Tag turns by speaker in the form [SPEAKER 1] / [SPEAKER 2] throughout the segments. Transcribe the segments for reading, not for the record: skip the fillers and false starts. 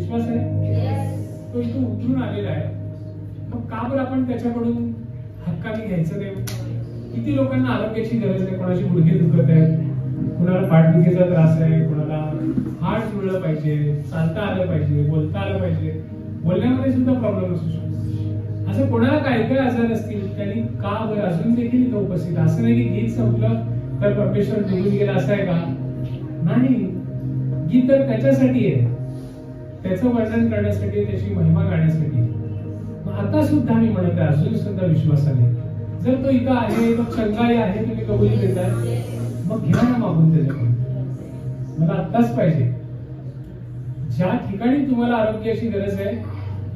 [SPEAKER 1] विश्वास आहे? तो इथून उतरून आलेला आहे, मग का बरं आपण त्याच्याकडून हक्काने घ्यायचं नाही? किती लोकांना आरोग्याची गरज आहे, कोणाची गुडघे दुखत आहेत, कोणाला पाठदुखीचा त्रास आहे, कोणाला हात जुळलं पाहिजे, चालता आलं पाहिजे, बोलता आलं पाहिजे, बोलण्यामध्ये सुद्धा प्रॉब्लेम असू शकतो. असं कोणाला काय काय आजार असतील, त्यांनी का बरं अजून देखील इथं उपस्थित. असं नाही की गीत संपलं तर परमेश्वर निघून गेला, असं आहे का? नाही, गीत तर त्याच्यासाठी आहे, त्याचं वर्णन करण्यासाठी, त्याची महिमा गाण्यासाठी. मग आता सुद्धा मी म्हणत आहे, अजून सुद्धा विश्वासाने, जर तो इथं आहे, तो चंगाई आहे, तुम्ही कबुली देताय, मग घ्या ना मागून त्याच्याकडून. मला आत्ताच पाहिजे. ज्या ठिकाणी तुम्हाला आरोग्याची गरज आहे,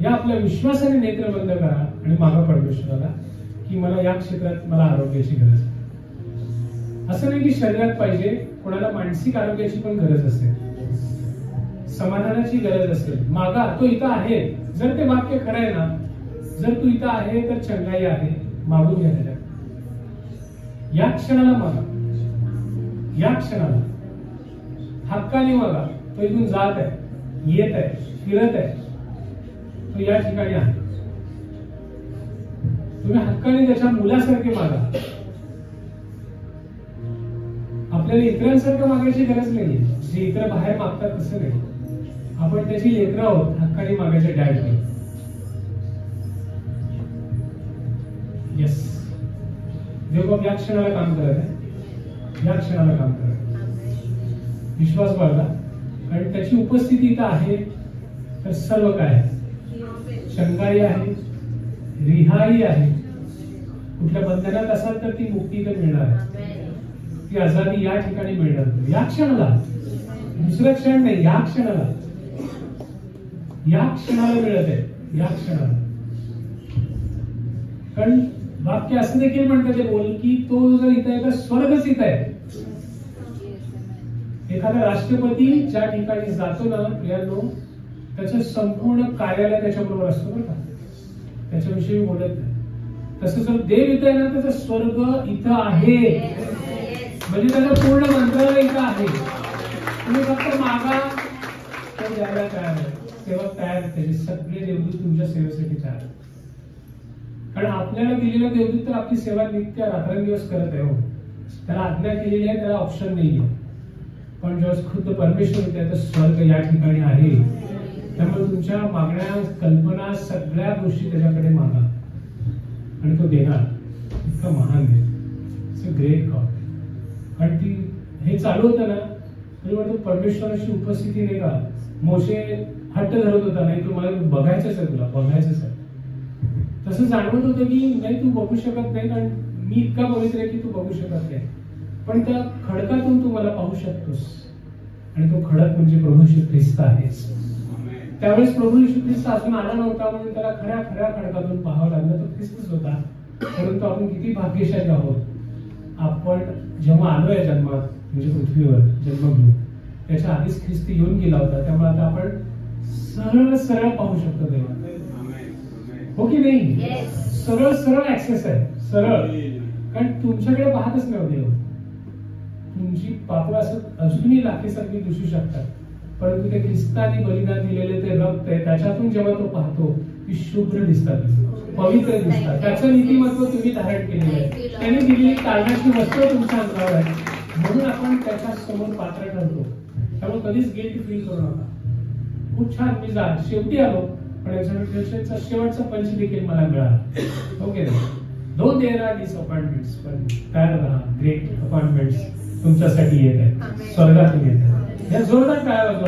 [SPEAKER 1] या आपल्या विश्वासाने नेत्र बंद करा आणि मागा परमेश्वराला की मला या क्षेत्रात मला आरोग्याची गरज आहे. असं नाही की शरीरात पाहिजे, कोणाला मानसिक आरोग्याची पण गरज असेल, समाधानाची गरज असेल, मागा. तो इथं आहे. जर ते वाक्य खरं आहे ना, जर तू इथं आहे तर चंगाई आहे, मागून घ्या त्याच्या. या क्षणाला मागा, या क्षणाला हक्काने मागा. तो इथून जात आहे, येत आहे, फिरत आहे, तो या ठिकाणी आहे. तुम्ही हक्काने त्याच्या मुलासारखे मागा. आपल्याला इतरांसारखं मागायची गरज नाहीये. जे इतर बाहेर मागतात तसं नाही. आपण त्याची लेकरं आहोत, हक्काने मागायचे डॅडने. येस, देव या क्षणाला काम करत आहे, या क्षणाला काम करत आहे. विश्वास बाळगा, आणि त्याची उपस्थिती इथं आहे तर सर्व काय आहे, चंगाई आहे, रिहाई आहे. कुठल्या बंधनात असाल तर ती मुक्ती इथं मिळणार आहे, ती आजादी या ठिकाणी मिळणार. या क्षणाला, दुसरं क्षण नाही, या क्षणाला, या क्षणाला मिळत आहे, या क्षणाला. कारण वाक्य असं देखील म्हणतात ते बोल की तो जर इथं आहे तर स्वर्गच इथं आहे. एखादा राष्ट्रपती ज्या ठिकाणी जातो ना प्रियांनो, त्याचं संपूर्ण कार्यालय त्याच्याबरोबर असतो बरं का, त्याच्याविषयी बोलत नाही. तसं जर देव इथं आहे ना, त्याचं स्वर्ग इथं आहे, म्हणजे त्याचं पूर्ण मंत्रालय इथं आहे. तुम्ही फक्त मागा, तो द्यायला तयार आहे, सेवक तयार आहे, त्याचे सगळे देवदूत तुमच्या सेवेसाठी तयार आहे. कारण आपल्याला दिलेला देवदूत तर आपली सेवा नित्य रात्रंदिवस करत आहे. हो, त्याला आज्ञा केलेली आहे, त्याला ऑप्शन नाहीये. पण जेव्हा खुद्द परमेश्वर होते तर स्वर्ग या ठिकाणी आहे. त्यामुळे तुमच्या मागण्या, कल्पना, सगळ्या गोष्टी त्याच्याकडे मागा आणि तो देणार. इतका महान आहे, इट्स अ ग्रेट गॉड. आणि ती हे चालू होतं ना, तरी परमेश्वराची उपस्थिती नाही का. मोशे हट्ट धरत होता, नाही तू मला बघायचंच आहे, तुला बघायचंच आहे. तसं जाणवत होतं की नाही तू बघू शकत नाही, कारण मी इतका पवित्र आहे की तू बघू शकत नाही, पण त्या खडकातून तू मला पाहू शकतोस. आणि तो खडक म्हणजे प्रभू येशू ख्रिस्त आहे. त्यावेळेस प्रभू येशू ख्रिस्त अजून आला नव्हता, म्हणून त्याला खऱ्या खऱ्या खडकातून पाहावं लागलं. तो ख्रिस्तच होता. परंतु आपण किती भाग्यशाली आहोत. आपण जेव्हा आलोय जन्मात, म्हणजे पृथ्वीवर जन्म घेऊन, त्याच्या आधीच ख्रिस्त येऊन गेला होता. त्यामुळे आता आपण सरळ सरळ पाहू शकतो देवा. हो की नाही? सरळ सरळ ऍक्सेस आहे, सरळ. कारण तुमच्याकडे पाहतच नव्हते देव. तुमची पाप असं अजूनही लाखेसारखी दिसू शकतात, परंतु ते ख्रिस्ताने बलिदान दिलेले ते रक्त आहे, त्याच्यातून जेव्हा तो पाहतो ती शुभ्र दिसतात, पवित्र दिसतात. त्याचं नीतिमत्व तुम्ही धारण केलेलं आहे. त्यांनी दिलेली कारणाची वस्त्र तुमच्या अंगावर आहे, म्हणून आपण त्याच्या समोर पात्र ठरतो. त्यामुळे कधीच गिल्ट फील करू नका. खूप छान, मी शेवटी आलो, पण एक्झामिनेशनचा शेवटचा पंच देखील मला मिळाला. ओके, दोन देर आर डिसअपॉइंटमेंट्स, पण तयार राहा. ग्रेट अपॉइंटमेंट्स तुमच्यासाठी येत आहेत, स्वर्गातून येत आहेत. या जोरदार टाळ्या वाजवा.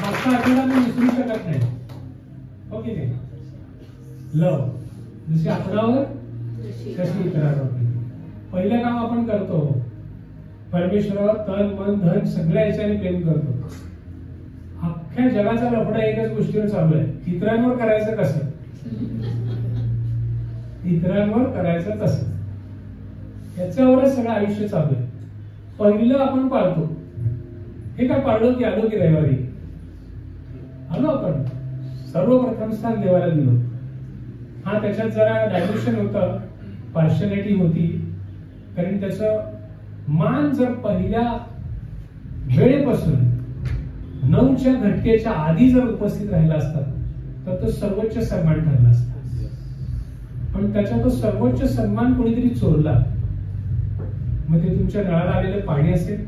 [SPEAKER 1] मागचा आठवडा मी विसरू शकत नाही. ओके नाही, लव जशी आपणावर तशी इतरांवर. पहिलं काम आपण करतो, परमेश्वरावर तन मन धन सगळ्या याच्याने प्रेम करतो. अख्ख्या जगाचा लफडा एकच गोष्टीवर चालू आहे, इतरांवर करायचं कसं, इतरांवर करायचं कसं, याच्यावरच सगळं आयुष्य चालू आहे. पहिलं आपण पाळतो. हे काय पाळलो की आलो की रविवारी आलो आपण, सर्वप्रथम स्थान देवाला दिलं. हा, त्याच्यात जरा डायल्युशन होतं, पार्शलिटी होती. कारण त्याचं मान जर पहिल्या वेळेपासून 9च्या घटकेच्या आधी जर उपस्थित राहिला असतात तर तो सर्वोच्च सन्मान ठरला असता. पण त्याचा तो सर्वोच्च सन्मान कोणीतरी चोरला. मग ते तुमच्या नळाला आलेलं पाणी असेल,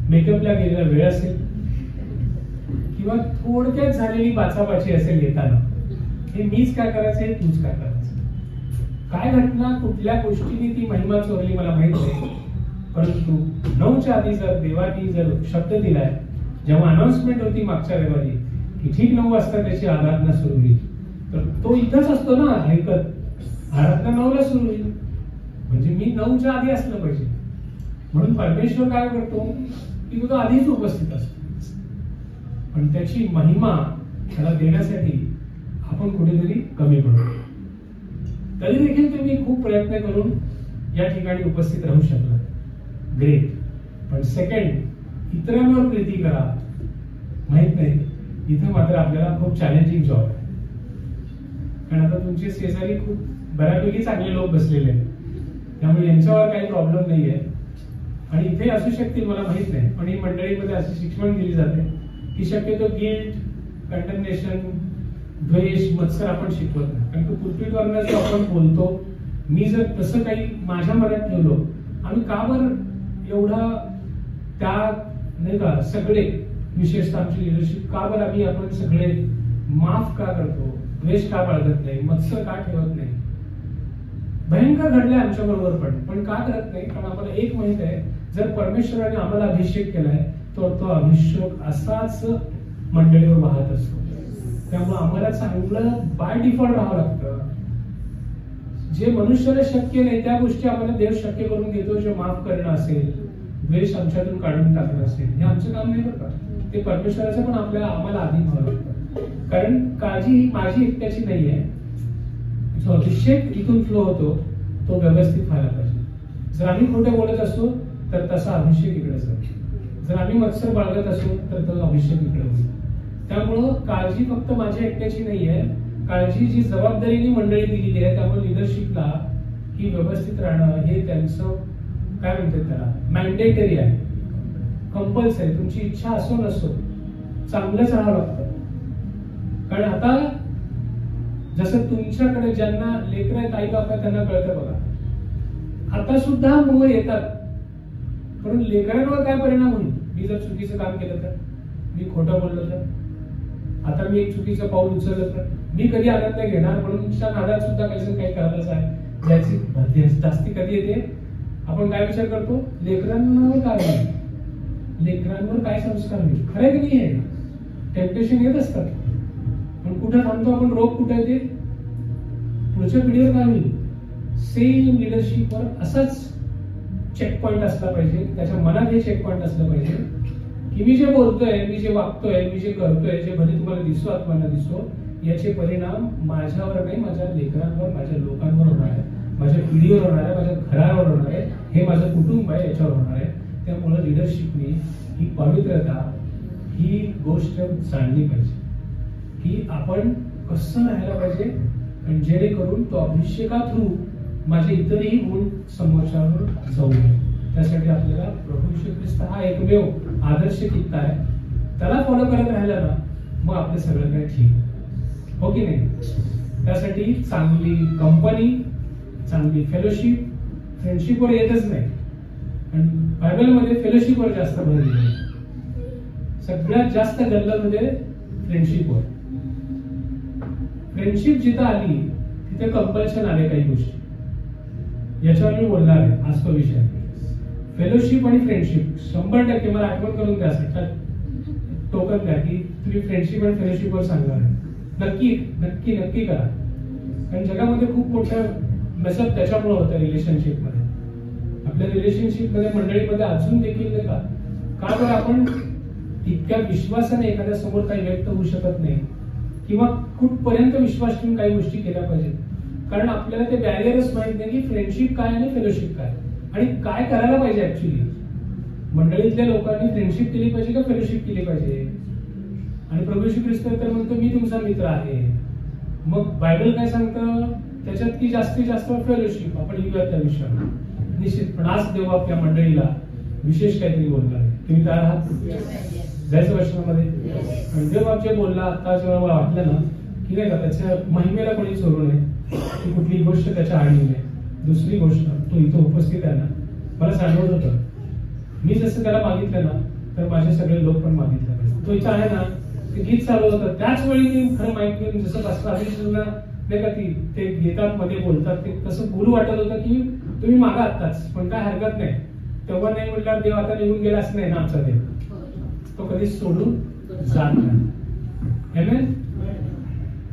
[SPEAKER 1] मेकअपला गेलेला वेळ असेल, किंवा थोडक्यात झालेली बाचाबाची असेल येताना, हे मीच काय करायचं हे तूच काय करायचं. काय घटना कुठल्या गोष्टीने ती महिमा चोरली मला माहित नाही, परंतु 9च्या आधी जर देवानी जर शब्द दिलाय, जेव्हा अनाउन्समेंट होती मागच्या रविवारी की ठीक 9 वाजता त्याची आराधना सुरू होईल, तर तो इथंच असतो ना ऐकत. आराधना 9ला सुरू होईल म्हणजे मी 9च्या आधी असलं पाहिजे. म्हणून परमेश्वर काय करतो की तो आधीच उपस्थित असतो. पण त्याची महिमा त्याला देण्यासाठी आपण कुठेतरी कमी पडतो. तरी देखील तुम्ही खूप प्रयत्न करून या ठिकाणी उपस्थित राहू शकला, ग्रेट. पण सेकंड, इतरांवर प्रीती करा. माहित नाही, इथं मात्र आपल्याला खूप चॅलेंजिंग जॉब आहे. कारण आता तुमचे शेजारी खूप बऱ्यापैकी चांगले लोक बसलेले आहेत, त्यामुळे यांच्यावर काही प्रॉब्लेम नाहीये. आणि इथे असू शकतील मला माहित नाही, पण ही मंडळीमध्ये अशी शिक्षण दिली जाते की शक्यतो गिल्ट, कंडमनेशन, द्वेष, मत्सर आपण शिकवत नाही. कारण की पुलपिटवरनं जो आपण बोलतो, मी जर तसं काही माझ्या मनात ठेवलो, आम्ही का बरं एवढा त्या नाही का सगळे, विशेषतः आमची लिडरशिप का बरं आम्ही आपण सगळे माफ का करतो, द्वेष का बाळगत नाही, मत्सर का ठेवत नाही. भयंकर घडले आमच्या बरोबर, पण का करत नाही. कारण आम्हाला एक माहित आहे, जर परमेश्वराने आम्हाला अभिषेक केलाय तर तो अभिषेक असाच मंडळीवर वाहत असतो. त्यामुळे आम्हाला चांगलं बाय डिफॉल्ट राहावं लागतं. जे मनुष्याला शक्य नाही त्या गोष्टी आम्हाला देव शक्य करून देतो. जे माफ करणं असेल, द्वेष आमच्यातून काढून टाकणं असेल, हे आमचं काम नाही बरं का. ते परमेश्वराचं पण आम्हाला आधी व्हावं लागतं. कारण काळजी ही माझी एकट्याची नाहीये. जो अभिषेक इथून फ्लो होतो तो व्यवस्थित व्हायला पाहिजे. जर आम्ही खोटं बोलत असो तर तसा अभिषेक इकडे जाईल. जर आम्ही मत्सर बाळगत असो तर तो अभिषेक इकडे होईल. त्यामुळं काळजी फक्त माझ्या एकट्याची नाहीये. काळजी जी जबाबदारीने मंडळी दिलेली आहे, त्यामुळे लिडरशिपला ही व्यवस्थित राहणं हे त्यांचं काय म्हणतात त्याला मॅन्डेटरी आहे, कंपल्सरी. तुमची इच्छा असो नसो चांगलंच राहावं लागतं. कारण आता जसं तुमच्याकडे ज्यांना लेकरं आहेत, आई बाप त्यांना कळतं बघा. आता सुद्धा मुलं येतात, परंतु लेकरांवर काय परिणाम होईल. मी जर चुकीचं काम केलं तर, मी खोटं बोललो तर, आता मी एक चुकीचं पाऊल उचललं तर मी कधी आनंद घेणार. म्हणून नादात सुद्धा काही करायलाच आहे ज्याची जास्ती कधी येते. आपण काय विचार करतो, लेकरांवर काय होईल, लेकरांवर काय संस्कार होईल. खरं की नाही आहे, टेम्पटेशन येत असतात. पण कुठं थांबतो आपण, रोग कुठे येते, पुढच्या पिढीवर काय होईल. सेम लिडरशिपवर असाच चेक पॉइंट असला पाहिजे. त्याच्या मनात हे चेक पॉइंट असलं पाहिजे की मी जे बोलतोय, मी जे वागतोय, मी जे करतोय, जे भले तुम्हाला दिसो आत्मांना दिसो, याचे परिणाम माझ्यावर नाही, माझ्या लेकरांवर, माझ्या लोकांवर होणार आहे, माझ्या पिढीवर होणार आहे, माझ्या घरावर होणार आहे, हे माझं कुटुंब आहे याच्यावर होणार आहे. त्यामुळे लिडरशिपने ही पवित्रता ही गोष्ट जाणली पाहिजे की आपण कसं राहायला पाहिजे, आणि जेणेकरून तो अभिषेका थ्रू माझे इतरही गुण समोरच्यावर जाऊ नये. त्यासाठी आपल्याला प्रभू येशू ख्रिस्त हा एकमेव आदर्श कित्ता आहे. त्याला फॉलो करत राहिला ना, मग आपलं सगळं काही ठीक, हो की नाही. त्यासाठी चांगली कंपनी, चांगली फेलोशिप, फ्रेंडशिपवर येतच नाही. आणि बायबलमध्ये फेलोशिपवर जास्त भर दिला आहे. सगळ्यात जास्त गल्लमध्ये फ्रेंडशिपवर. फ्रेंडशिप जिथं आली तिथे कंपल्शन आले काही गोष्टी. याच्यावर मी बोलणार आहे आज तो विषय. फेलोशिप आणि फ्रेंडशिप 100% मला आठवण करून द्या, टोकन द्या की तुम्ही फ्रेंडशिप आणि फेलोशिपवर सांगणार आहे. नक्की नक्की नक्की करा. कारण जगामध्ये खूप मोठं मेसअप त्याच्यामुळे होतं रिलेशनशिपमध्ये. आपल्या रिलेशनशिपमध्ये मंडळीमध्ये अजून देखील नाही का बरं आपण इतक्या विश्वासाने एखाद्या समोर काही व्यक्त होऊ शकत नाही, किंवा कुठपर्यंत विश्वास ठेवून काही गोष्टी केल्या पाहिजेत. कारण आपल्याला ते बॅरियरच माहित नाही की फ्रेंडशिप काय आणि फेलोशिप काय, आणि काय करायला पाहिजे. ऍक्च्युली मंडळीतल्या लोकांनी फ्रेंडशिप केली पाहिजे का फेलोशिप केली पाहिजे. आणि प्रभू येशू ख्रिस्त तर म्हणतो मी तुमचा मित्र आहे. मग बायबल काय सांगतं त्याच्यात की जास्तीत जास्त फेलोशिप आपण लिहूया त्या विषयावर. निश्चितपणे आज देव आपल्या मंडळीला विशेष काहीतरी बोलणार आहे. तुम्ही तयार आहात? जायचं वचनामध्ये. आणि देव बाबचे बोलला आता जेव्हा मला वाटलं ना की नाही का त्याच्या महिमेला कोणी चोरू नये, की कुठली गोष्ट त्याच्या आडी नये. दुसरी गोष्ट, तो इथं उपस्थित आहे ना, मला जाणवत होतं मी जसं त्याला मागितलं ना तर माझे सगळे लोक पण मागितलं. तो इथं आहे ना, ते गीत चालू होतं त्याच वेळी मी खरं माहित नाही जसं पास्टर आदेशना नाही का ती ते गीतात मध्ये बोलतात ते तसं बोलू वाटत होतं की तुम्ही मागा आत्ताच, पण काय हरकत नाही. तेव्हा नाही म्हटलं देव आता निघून गेला असं नाही ना, आमचा देव तो कधीच सोडून जात नाही. आमेन.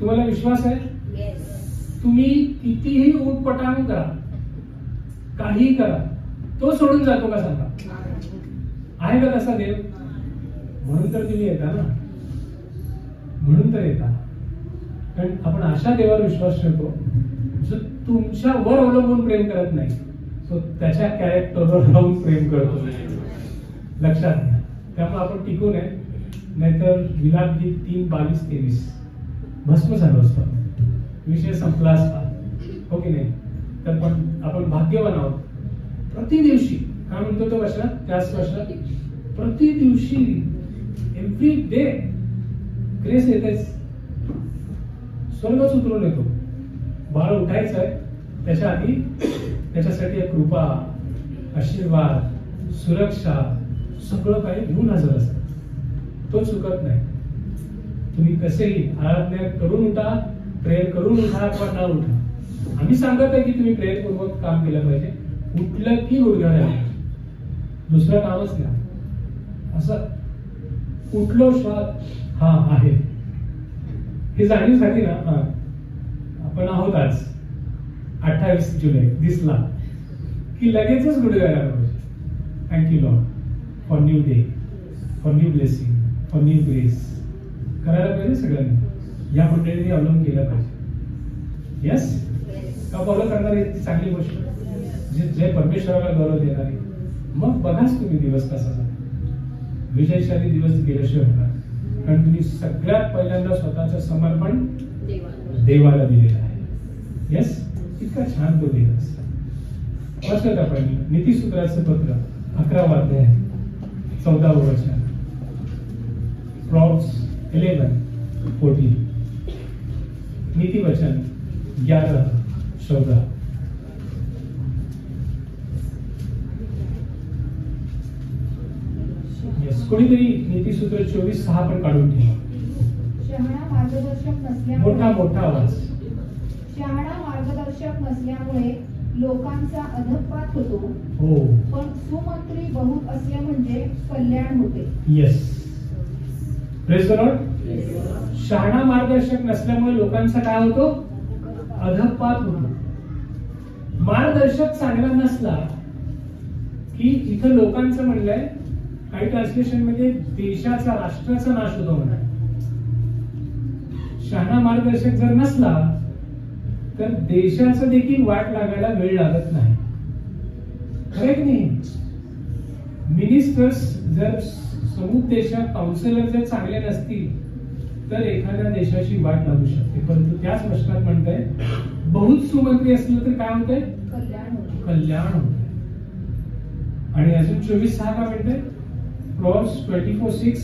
[SPEAKER 1] तुम्हाला विश्वास आहे? तुम्ही कितीही उटपटांग करा, काही करा, तो सोडून जातो का सांगा? आहे का तसा देव? म्हणून तर तुम्ही येता ना, म्हणून तर येता. कारण आपण अशा देवावर विश्वास ठेवतो जो तुमच्यावर अवलंबून प्रेम करत नाही, तो त्याच्या कॅरेक्टरवर राहून प्रेम करतो. लक्षात घ्या. त्यामुळे आपण टिकू नये, नाहीतर विलाप गीत 3:22-23 भस्म झालो असतो, विषय संपला असता. हो की नाही? तर पण आपण भाग्यवान आहोत. प्रति दिवशी काय म्हणतो तो वचनात, त्याच वचनात प्रति दिवशी एव्हरी डे ग्रेस येतेच. स्वर्गच उतरून येतो. बाळ उठायचं आहे त्याच्या आधी त्याच्यासाठी एक कृपा, आशीर्वाद, सुरक्षा सगळं काही घेऊन हजर असतं. तो चुकत नाही. तुम्ही कसेही आराधना करून उठा, प्रेयर करून उठा किंवा न उठा. आम्ही सांगत आहे की तुम्ही प्रेयरपूर्वक काम केलं पाहिजे. उठलं की गुडघ्याला दुसरं कामच नाही. असं उठलो श्वास हा आहे हे जाणीव झाली ना. आपण आहोत आज 28 जुलै दिसला की लगेचच गुडघ्याला पाहिजे. Thank you Lord for new day, for new blessing, for new grace. करायला पाहिजे सगळ्यांनी. या मंडळीने अवलंब केलं पाहिजे. यस का फॉलो करणारी चांगली गोष्ट, जे परमेश्वराला गौरव देणारी. मग बघाच तुम्ही दिवस कसा झाला. विजयशाली दिवस गेल्याशिवाय होणार. कारण तुम्ही सगळ्यात पहिल्यांदा स्वतःचं समर्पण देवाला दिलेलं आहे. यस, इतका छान तो दिवस. वाचलं का आपण नीतिसूत्राचं पत्र 11वा अध्याय 14वे वचन. प्रॉब्स 11:14. नीति वचन 11:14. यस, कोणीतरी नीतिसूत्र 24:6 पण काढून ठेवा.
[SPEAKER 2] शहाणा मार्गदर्शक
[SPEAKER 1] मोठा मोठा आवाज.
[SPEAKER 2] शहाणा मार्गदर्शक नसल्यामुळे लोकांचा अधःपात होतो.
[SPEAKER 1] हो.
[SPEAKER 2] पण सुमंत्री बहुत असले म्हणजे कल्याण होते.
[SPEAKER 1] Yes, praise the Lord. शहाणा मार्गदर्शक नसल्यामुळे लोकांचा काय होतो? अधःपात होतो. मार्गदर्शक चांगला नसला की इथं लोकांचं म्हणलंय, काही ट्रान्सलेशन मध्ये देशाचा, राष्ट्राचा नाश होतो म्हणा. शहाणा मार्गदर्शक जर नसला तर देशाचं देखील वाट लागायला वेळ लागत नाही. खरं की नाही? मिनिस्टर्स जर समुपदेशक, काउन्सिलर जर चांगले नसतील तर एखाद्या देशाची वाट लागू शकते. परंतु त्याच वचनात म्हणतंय बहुत सुमंत्री असलं तर काय होतंय? कल्याण होतंय. आणि अजून 24:6 काय म्हणतंय? प्रॉब्स 24:6.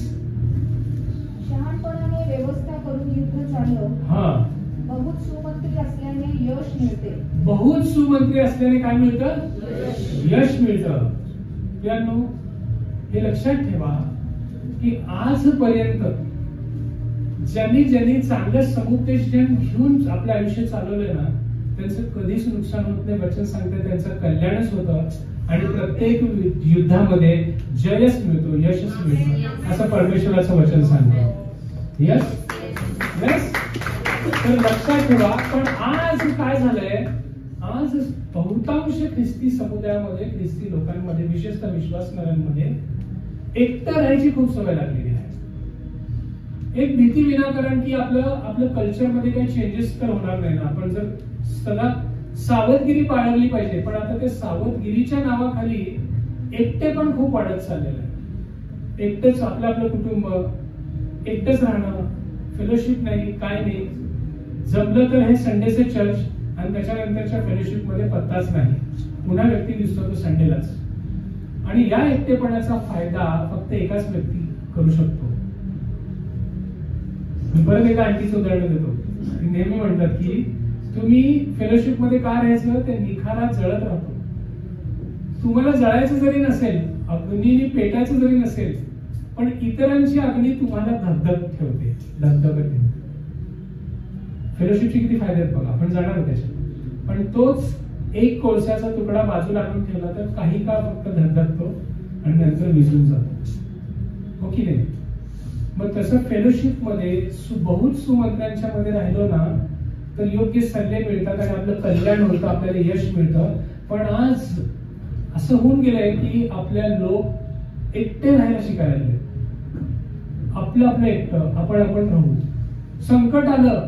[SPEAKER 2] शहाणपणाने व्यवस्था करून युद्ध चाललं.
[SPEAKER 1] हा,
[SPEAKER 2] बहुत सुमंत्री असल्याने यश मिळते.
[SPEAKER 1] बहुत सुमंत्री असल्याने काय मिळतं? यश मिळतं. यानो हे लक्षात ठेवा की आजपर्यंत ज्यांनी चांगलं समुपदेशन घेऊन आपलं आयुष्य चालवलंय ना, त्यांचं कधीच नुकसान होत नाही. वचन सांगते त्यांचं कल्याणच होतं आणि प्रत्येक युद्धामध्ये जयच मिळतो, यशच मिळतं, असं परमेश्वराचं वचन सांगतं. Yes yes. तर लक्षात ठेवा. पण आज काय झालंय? आज बहुतांश ख्रिस्ती समुदायामध्ये, ख्रिस्ती लोकांमध्ये, विशेषतः विश्वासणाऱ्यांमध्ये एकटं राहायची खूप सवय लागलेली आहे. एक भीती विनाकारण की आपलं कल्चरमध्ये काही चेंजेस तर होणार नाही ना. आपण जर सदा सावधगिरी बाळगली पाहिजे. पण आता ते सावधगिरीच्या नावाखाली एकटे पण खूप वाढत चाललेलं आहे. एकटेच आपलं कुटुंब, एकटंच राहणं, फेलोशिप नाही, काय नाही. जमलं तर हे संडेचे चर्च आणि त्याच्यानंतरच्या फेलोशिप मध्ये पत्ताच नाही. पुन्हा व्यक्ती दिसतो तो संडेलाच. आणि या एकटेपणाचा फायदा फक्त एकाच व्यक्ती करू शकतो. मी परत एका आंटीचं उदाहरण देतो. ती नेहमी म्हणतात की तुम्ही फेलोशिप मध्ये का राहायचं, ते निखारा जळत राहतो. तुम्हाला जळायचं जरी नसेल, अग्नीने पेटायचं जरी नसेल, पण इतरांची अग्नी तुम्हाला धगधग ठेवते, धगधगत ठेवते. फेलोशिपचे किती फायदे आहेत बघा, आपण जाणार त्याच्यात. पण तोच एक कोळशाचा तुकडा बाजूला आणून ठेवला तर काही काळ फक्त धगधगतो आणि नंतर विझून जातो, हो की नाही? मग तसं फेलोशिप मध्ये बहुत सुमंत्र्यांच्या मध्ये राहिलो ना तर योग्य सल्ले मिळतात आणि आपलं कल्याण होतं, आपल्याला यश मिळतं. पण आज असं होऊन गेलंय की आपल्या लोक एकटे राहायला शिकायला लागले. आपलं एकटं आपण राहू. संकट आलं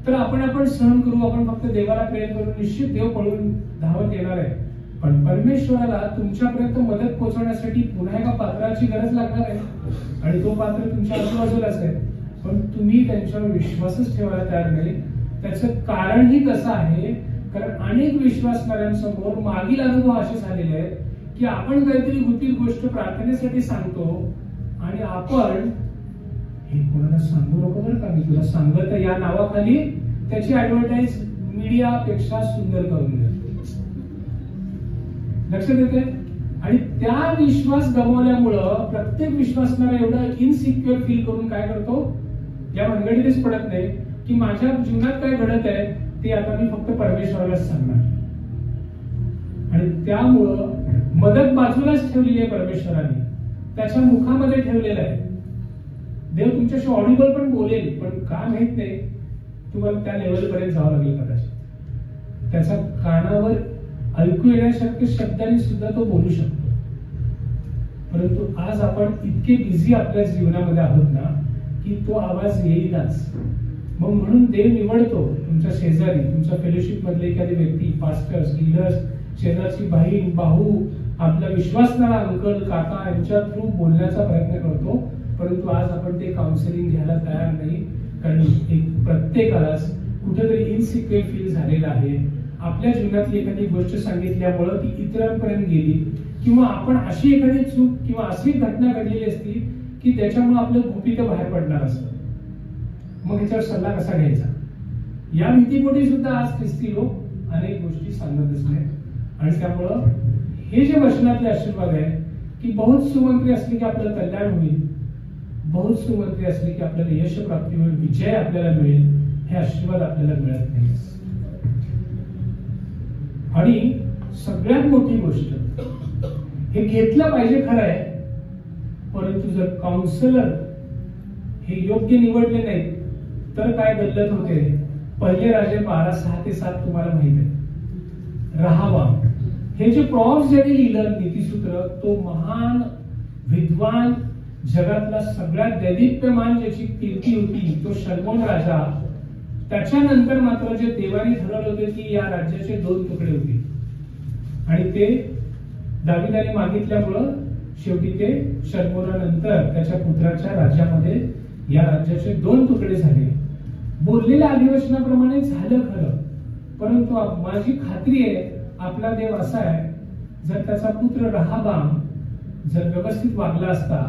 [SPEAKER 1] तर आपण सहन करू, आपण फक्त देवाला प्रेम करू, निश्चित देव पळून धावत येणार आहे. पण परमेश्वराला तुमच्यापर्यंत मदत पोहोचवण्यासाठी पुन्हा एका पात्राची गरज लागणार आहे आणि तो पात्र तुमच्या आजूबाजूलाच आहे. पण तुम्ही त्यांच्यावर विश्वासच ठेवायला तयार नाही. त्याचं कारणही कसं आहे, कारण अनेक विश्वासणाऱ्यांसमोर मागील अनुभव असे झालेले आहेत की आपण काहीतरी गुपित गोष्ट प्रार्थनेसाठी सांगतो आणि आपण हे कोणाला सांगू नको बरं का, मी तुला सांगत या नावाखाली त्याची ऍडव्हर्टाईज मीडियापेक्षा सुंदर करून देतो. लक्षात येते? आणि त्या विश्वास गमावल्यामुळं प्रत्येक विश्वासणारा एवढा इनसिक्युअर फील करून काय करतो, या भानगडीतच पडत नाही की माझ्या जीवनात काय घडत आहे ते आता मी फक्त परमेश्वरालाच सांगणार. आणि त्यामुळं मदत बाजूलाच ठेवलेली आहे परमेश्वराने, त्याच्या मुखामध्ये ठेवलेलं आहे. देव तुमच्याशी ऑडिबल पण बोलेल, पण का माहित नाही, तुम्हाला त्या लेवल पर्यंत जावं लागेल कदाचित. त्याचा कानावर ऐकू येण्यासारखे शब्दांनी सुद्धा तो बोलू शकतो. परंतु आज आपण इतके बिझी आपल्या जीवनामध्ये आहोत ना की तो आवाज येईलच. मग म्हणून देव निवडतो तुमच्या शेजारी, तुमच्या फेलोशिप मधले एखादी व्यक्ती, पास्टर्स, लीडर्स, शेजारची बहीण, भाऊ, आपला विश्वासणारा अंकल, काका यांच्या थ्रू बोलण्याचा प्रयत्न करतो. परंतु आज आपण ते काउन्सिलिंग घ्यायला तयार नाही, कारण प्रत्येकालाच कुठेतरी इनसिक्युअर फील झालेला आहे. आपल्या जीवनातली एखादी गोष्ट सांगितल्यामुळं ती इतरांपर्यंत गेली, किंवा आपण अशी एखादी चूक किंवा अशी घटना घडलेली असती की त्याच्यामुळे आपलं गुपित बाहेर पडणार असतं. मग ह्याच्यावर सल्ला कसा घ्यायचा, या भीतीपोटी सुद्धा आज ख्रिस्ती लोक अनेक गोष्टी सांगतच नाही. आणि त्यामुळं हे जे वचनातले आशीर्वाद आहे की बहुत सुमंत्री असले की आपलं कल्याण होईल, बहुत सुमंत्री असले की आपल्याला यश प्राप्ती होईल, विजय आपल्याला मिळेल, हे आशीर्वाद आपल्याला मिळत नाही. आणि सगळ्यात मोठी गोष्ट, हे घेतलं पाहिजे खरं आहे, परंतु जर काउन्सिलर हे योग्य निवडले नाही तर काय गल्लत होते. पहिले राजे 12:6-7 तुम्हाला माहित आहे. राहावाम हे जे प्रॉव्स ज्याने लिहिलं नीतिसूत्र, तो महान विद्वान, जगातला सगळ्यात दैदिप्यमान ज्याची कीर्ती होती तो शलोमोन राजा. त्याच्यानंतर मात्र जे देवाने ठरवले होते की या राज्याचे 2 तुकडे होते आणि ते दाविदाने मागितल्यामुळं शेवटी ते शलोमोनानंतर त्याच्या पुत्राच्या राज्यामध्ये या राज्याचे 2 तुकडे झाले. बोललेल्या अधिवचनाप्रमाणे झालं खरं, परंतु माझी खात्री आहे आपला देव असा आहे, जर त्याचा पुत्र राहाबाम जर व्यवस्थित वागला असता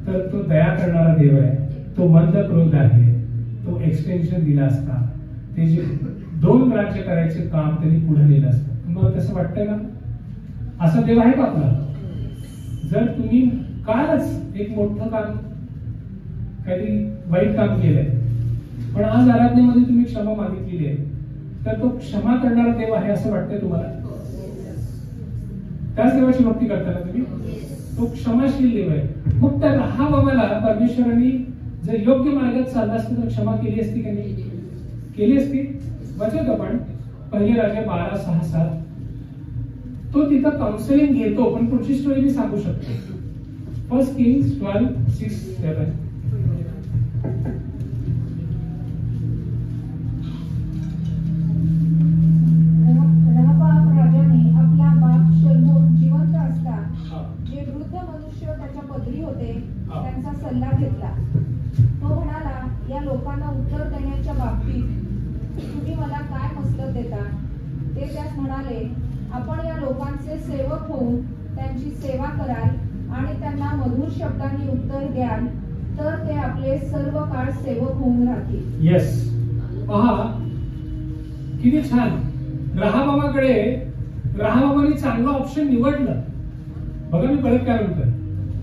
[SPEAKER 1] तर तो दया करणारा देव आहे, तो मंद क्रोध आहे, तो एक्सटेन्शन दिला असता, ते जे 2 राज्य करायचे काम त्यांनी पुढे नेलं असतं. तुम्हाला तसं वाटतंय का? असा देव आहे का आपला? जर तुम्ही कालच एक मोठं काम, काहीतरी वाईट काम केलंय, पण आज आराधनेमध्ये तुम्ही क्षमा मागितलेली आहे, तर तो क्षमा करणारा देव आहे असं वाटतंय तुम्हाला? त्याच देवाची भक्ती करताना तुम्ही, तो क्षमाशील देव आहे. मग त्या राहाबामाला परमेश्वरांनी जर योग्य मार्गात चालला असतं तर क्षमा केली असती का नाही? केली असती. वाचत आपण पहिले राजा 12:6-7. तो तिथं काउन्सिलिंग घेतो, पण पुढची स्टोरी मी सांगू शकतो. 1 Kings 12:6-7.
[SPEAKER 2] त्यांचा सल्ला घेतला. तो म्हणाला, या लोकांना उत्तर देण्याच्या बाबतीत तुम्ही मला काय मसलत देता? ते त्यास म्हणाले, आपण या लोकांचे सेवक होऊन त्यांची सेवा कराल आणि त्यांना मधुर शब्दांनी उत्तर द्याल तर ते आपले सर्व काळ सेवक होऊन राहतील.
[SPEAKER 1] येस, पहा किती छान. रहाबामाने चांगलं ऑप्शन निवडलं. बघा मी परत काय म्हणतोय.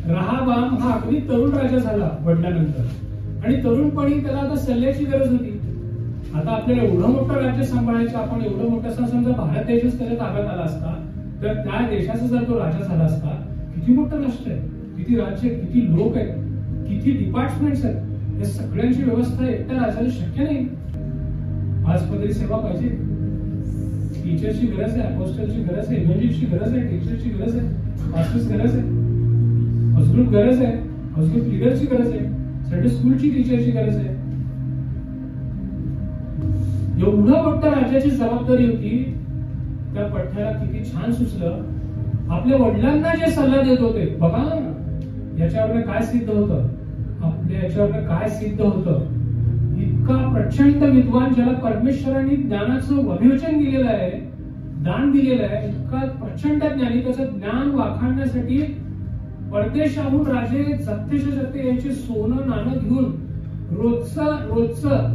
[SPEAKER 1] रहाबाम हा अगदी तरुण राजा झाला वडिलांनंतर आणि तरुणपणी त्याला आता सल्ल्याची गरज होती. आता आपल्याला एवढं मोठं राज्य सांभाळायचं, आपण एवढं मोठं समजा भारत देशच त्याच्या ताब्यात आला असता तर त्या देशाचा जर तो राजा झाला असता, किती मोठं राष्ट्र आहे, किती राज्य, किती लोक आहेत, किती डिपार्टमेंट्स आहेत, या सगळ्यांची व्यवस्था एकट्या राजाला शक्य नाही. आज पदरी सेवा पाहिजे, टीचरची गरज आहे, अपोस्टलची गरज आहे, इव्हॅन्जलिस्टची गरज आहे, टीचरची गरज आहे, पास्टरची गरज आहे, हॉस्पिटल गरज आहे, हॉस्पिटल लीडरची गरज आहे, संडे स्कूलची टीचरची गरज आहे. एवढं मोठ्या राज्याची जबाबदारी होती. त्या पठ्याला किती छान सुचलं. आपल्या वडिलांना जे सल्ला देत होते, बघा याच्यावर काय सिद्ध होतं, आपल्या याच्यावर काय सिद्ध होतं. इतका प्रचंड विद्वान ज्याला परमेश्वरांनी ज्ञानाचं अभिवचन दिलेलं आहे, दान दिलेलं आहे, इतका प्रचंड ज्ञानी, त्याचं ज्ञान वाखाणण्यासाठी परदेशाहून राजे जत्तेच्या जत्ते यांचे सोनं नाणं घेऊन रोजचं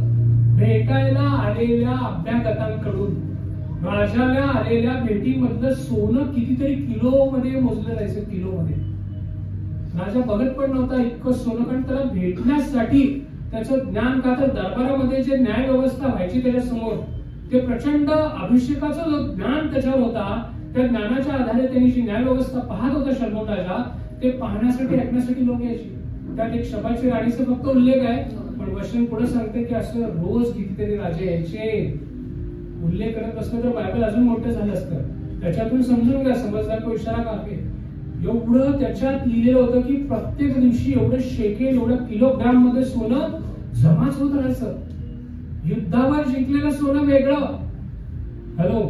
[SPEAKER 1] भेटायला आलेल्या अभ्यागतांकडून राजाला आलेल्या भेटीमधलं सोनं कितीतरी किलो मध्ये मोजलं जायचं. किलोमध्ये राजा बघत पण नव्हता इतकं सोनं, कारण त्याला भेटण्यासाठी त्याचं ज्ञान, का तर दरबारामध्ये जे न्याय व्यवस्था व्हायची त्याच्या समोर, ते प्रचंड अभिषेकाचं जो ज्ञान त्याच्यावर होता, त्या ज्ञानाच्या आधारे त्यांनी जी न्याय व्यवस्था पाहत होता शल्मोन राजा, ते पाहण्यासाठी ऐकण्यासाठी लोक यायचे. त्यात एक शबाची राणीचा फक्त उल्लेख आहे, पण वचन पुढे सांगते की असं रोज कितीतरी राजे यायचे. उल्लेख करत असलं तर बायबल अजून मोठं झालं असतं. त्याच्यातून समजून घ्या, समजदार को इशारा काफी. एवढं त्याच्यात लिहिलेलं होतं की प्रत्येक दिवशी एवढं शेकेल, एवढं किलोग्राम मध्ये सोनं जमाच होत राहायचं. युद्धावर जिंकलेलं सोनं वेगळं, हॅलो,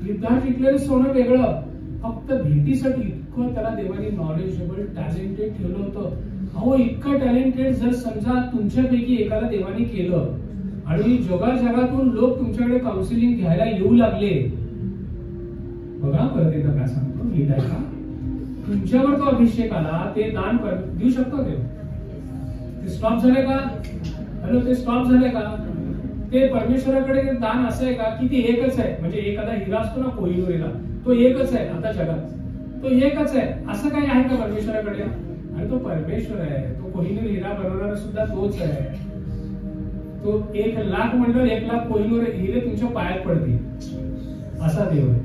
[SPEAKER 1] युद्धावर जिंकलेलं सोनं वेगळं. फक्त भेटीसाठी इतकं त्याला देवाने नॉलेजेबल, टॅलेंटेड ठेवलं होतं. अहो, इतकं टॅलेंटेड जर समजा तुमच्यापैकी एकाला देवाने केलं आणि जगातून लोक तुमच्याकडे काउन्सिलिंग घ्यायला येऊ लागले, बघा परत एकदा काय सांगतो, नीट आहे का, तुमच्यावर तो अभिषेक आला, ते दान देऊ शकतो ते स्टॉप झाले का? हॅलो, ते स्टॉप झाले का? ते परमेश्वराकडे दान असं आहे का की ते एकच आहे? म्हणजे एखादा हिरा असतो ना कोहिनूरला, तो एकच आहे आता जगात, तो एकच आहे असं काही आहे का परमेश्वराकडे? आणि तो परमेश्वर आहे, तो कोहिनूर हिरा बनवणारा सुद्धा तोच आहे. तो 1,00,000 म्हणलं 1,00,000 कोहिनूर हिरे तुमच्या पायात पडतील असा देव आहे.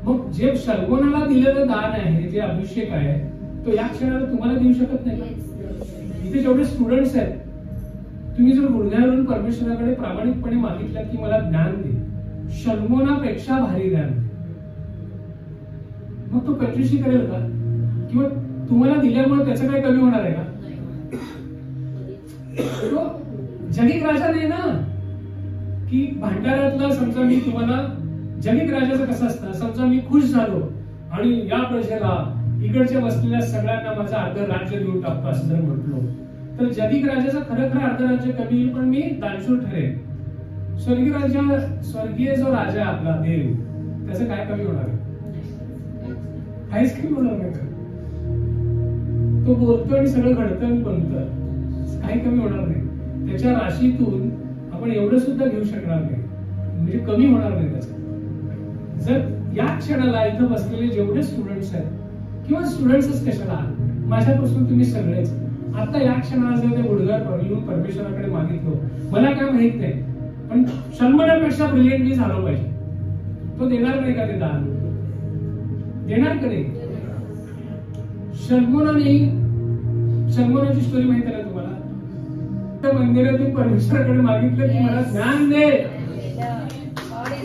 [SPEAKER 1] मग जे शल्मोनाला दिलेलं दान आहे, जे अभिषेक आहे, तो या क्षणाला तुम्हाला देऊ शकत नाही. इथे जेवढे स्टुडंट्स आहेत, तुम्ही जर गुडघ्यावरून परमेश्वराकडे प्रामाणिकपणे मागितलं की मला ज्ञान दे, शल्मोनापेक्षा भारी ज्ञान दे, मग तो कंजूसी करेल का? किंवा तुम्हाला दिल्यामुळे त्याचं काय कमी होणार आहे का? तो जनिक राजा नाही ना, की भांडारातला समजा मी तुम्हाला, जनिक राजाचं कसं असतं, समजा मी खुश झालो आणि या प्रजेला, इकडच्या बसलेल्या सगळ्यांना माझं अर्ध राज्य देऊन टाकतो असं जर म्हटलो, तर जनिक राजाचं खरं अर्ध राज्य कमी येईल, पण मी दानशूर ठरेल. स्वर्गीय जो राजा आहे आपला देव, त्याचं काय कमी होणार आहे? काहीच कमी होणार नाही. तो बोलतो आणि सगळं घडतं आणि बनतं, काही कमी होणार नाही. त्याच्या राशीतून आपण एवढं सुद्धा घेऊ शकणार नाही, म्हणजे कमी होणार नाही त्याचं. जर या क्षणाला इथं बसलेले जेवढे स्टुडंट्स आहेत, किंवा स्टुडंट्सच कशाला, माझ्यापासून तुम्ही सगळेच आता या क्षणाला जर ते गुडघ्यावर येऊन परमेश्वराकडे मागितलं, मला काय माहित नाही, पण शल्मोनापेक्षा ब्रिलियंट मी झालो पाहिजे, तो देणार नाही का? ते दान देणार का नाही? शल्मोनाची स्टोरी माहिती आहे ना तुम्हाला? त्या मंदिरातून परमेश्वराकडे मागितलं की मला ज्ञान दे,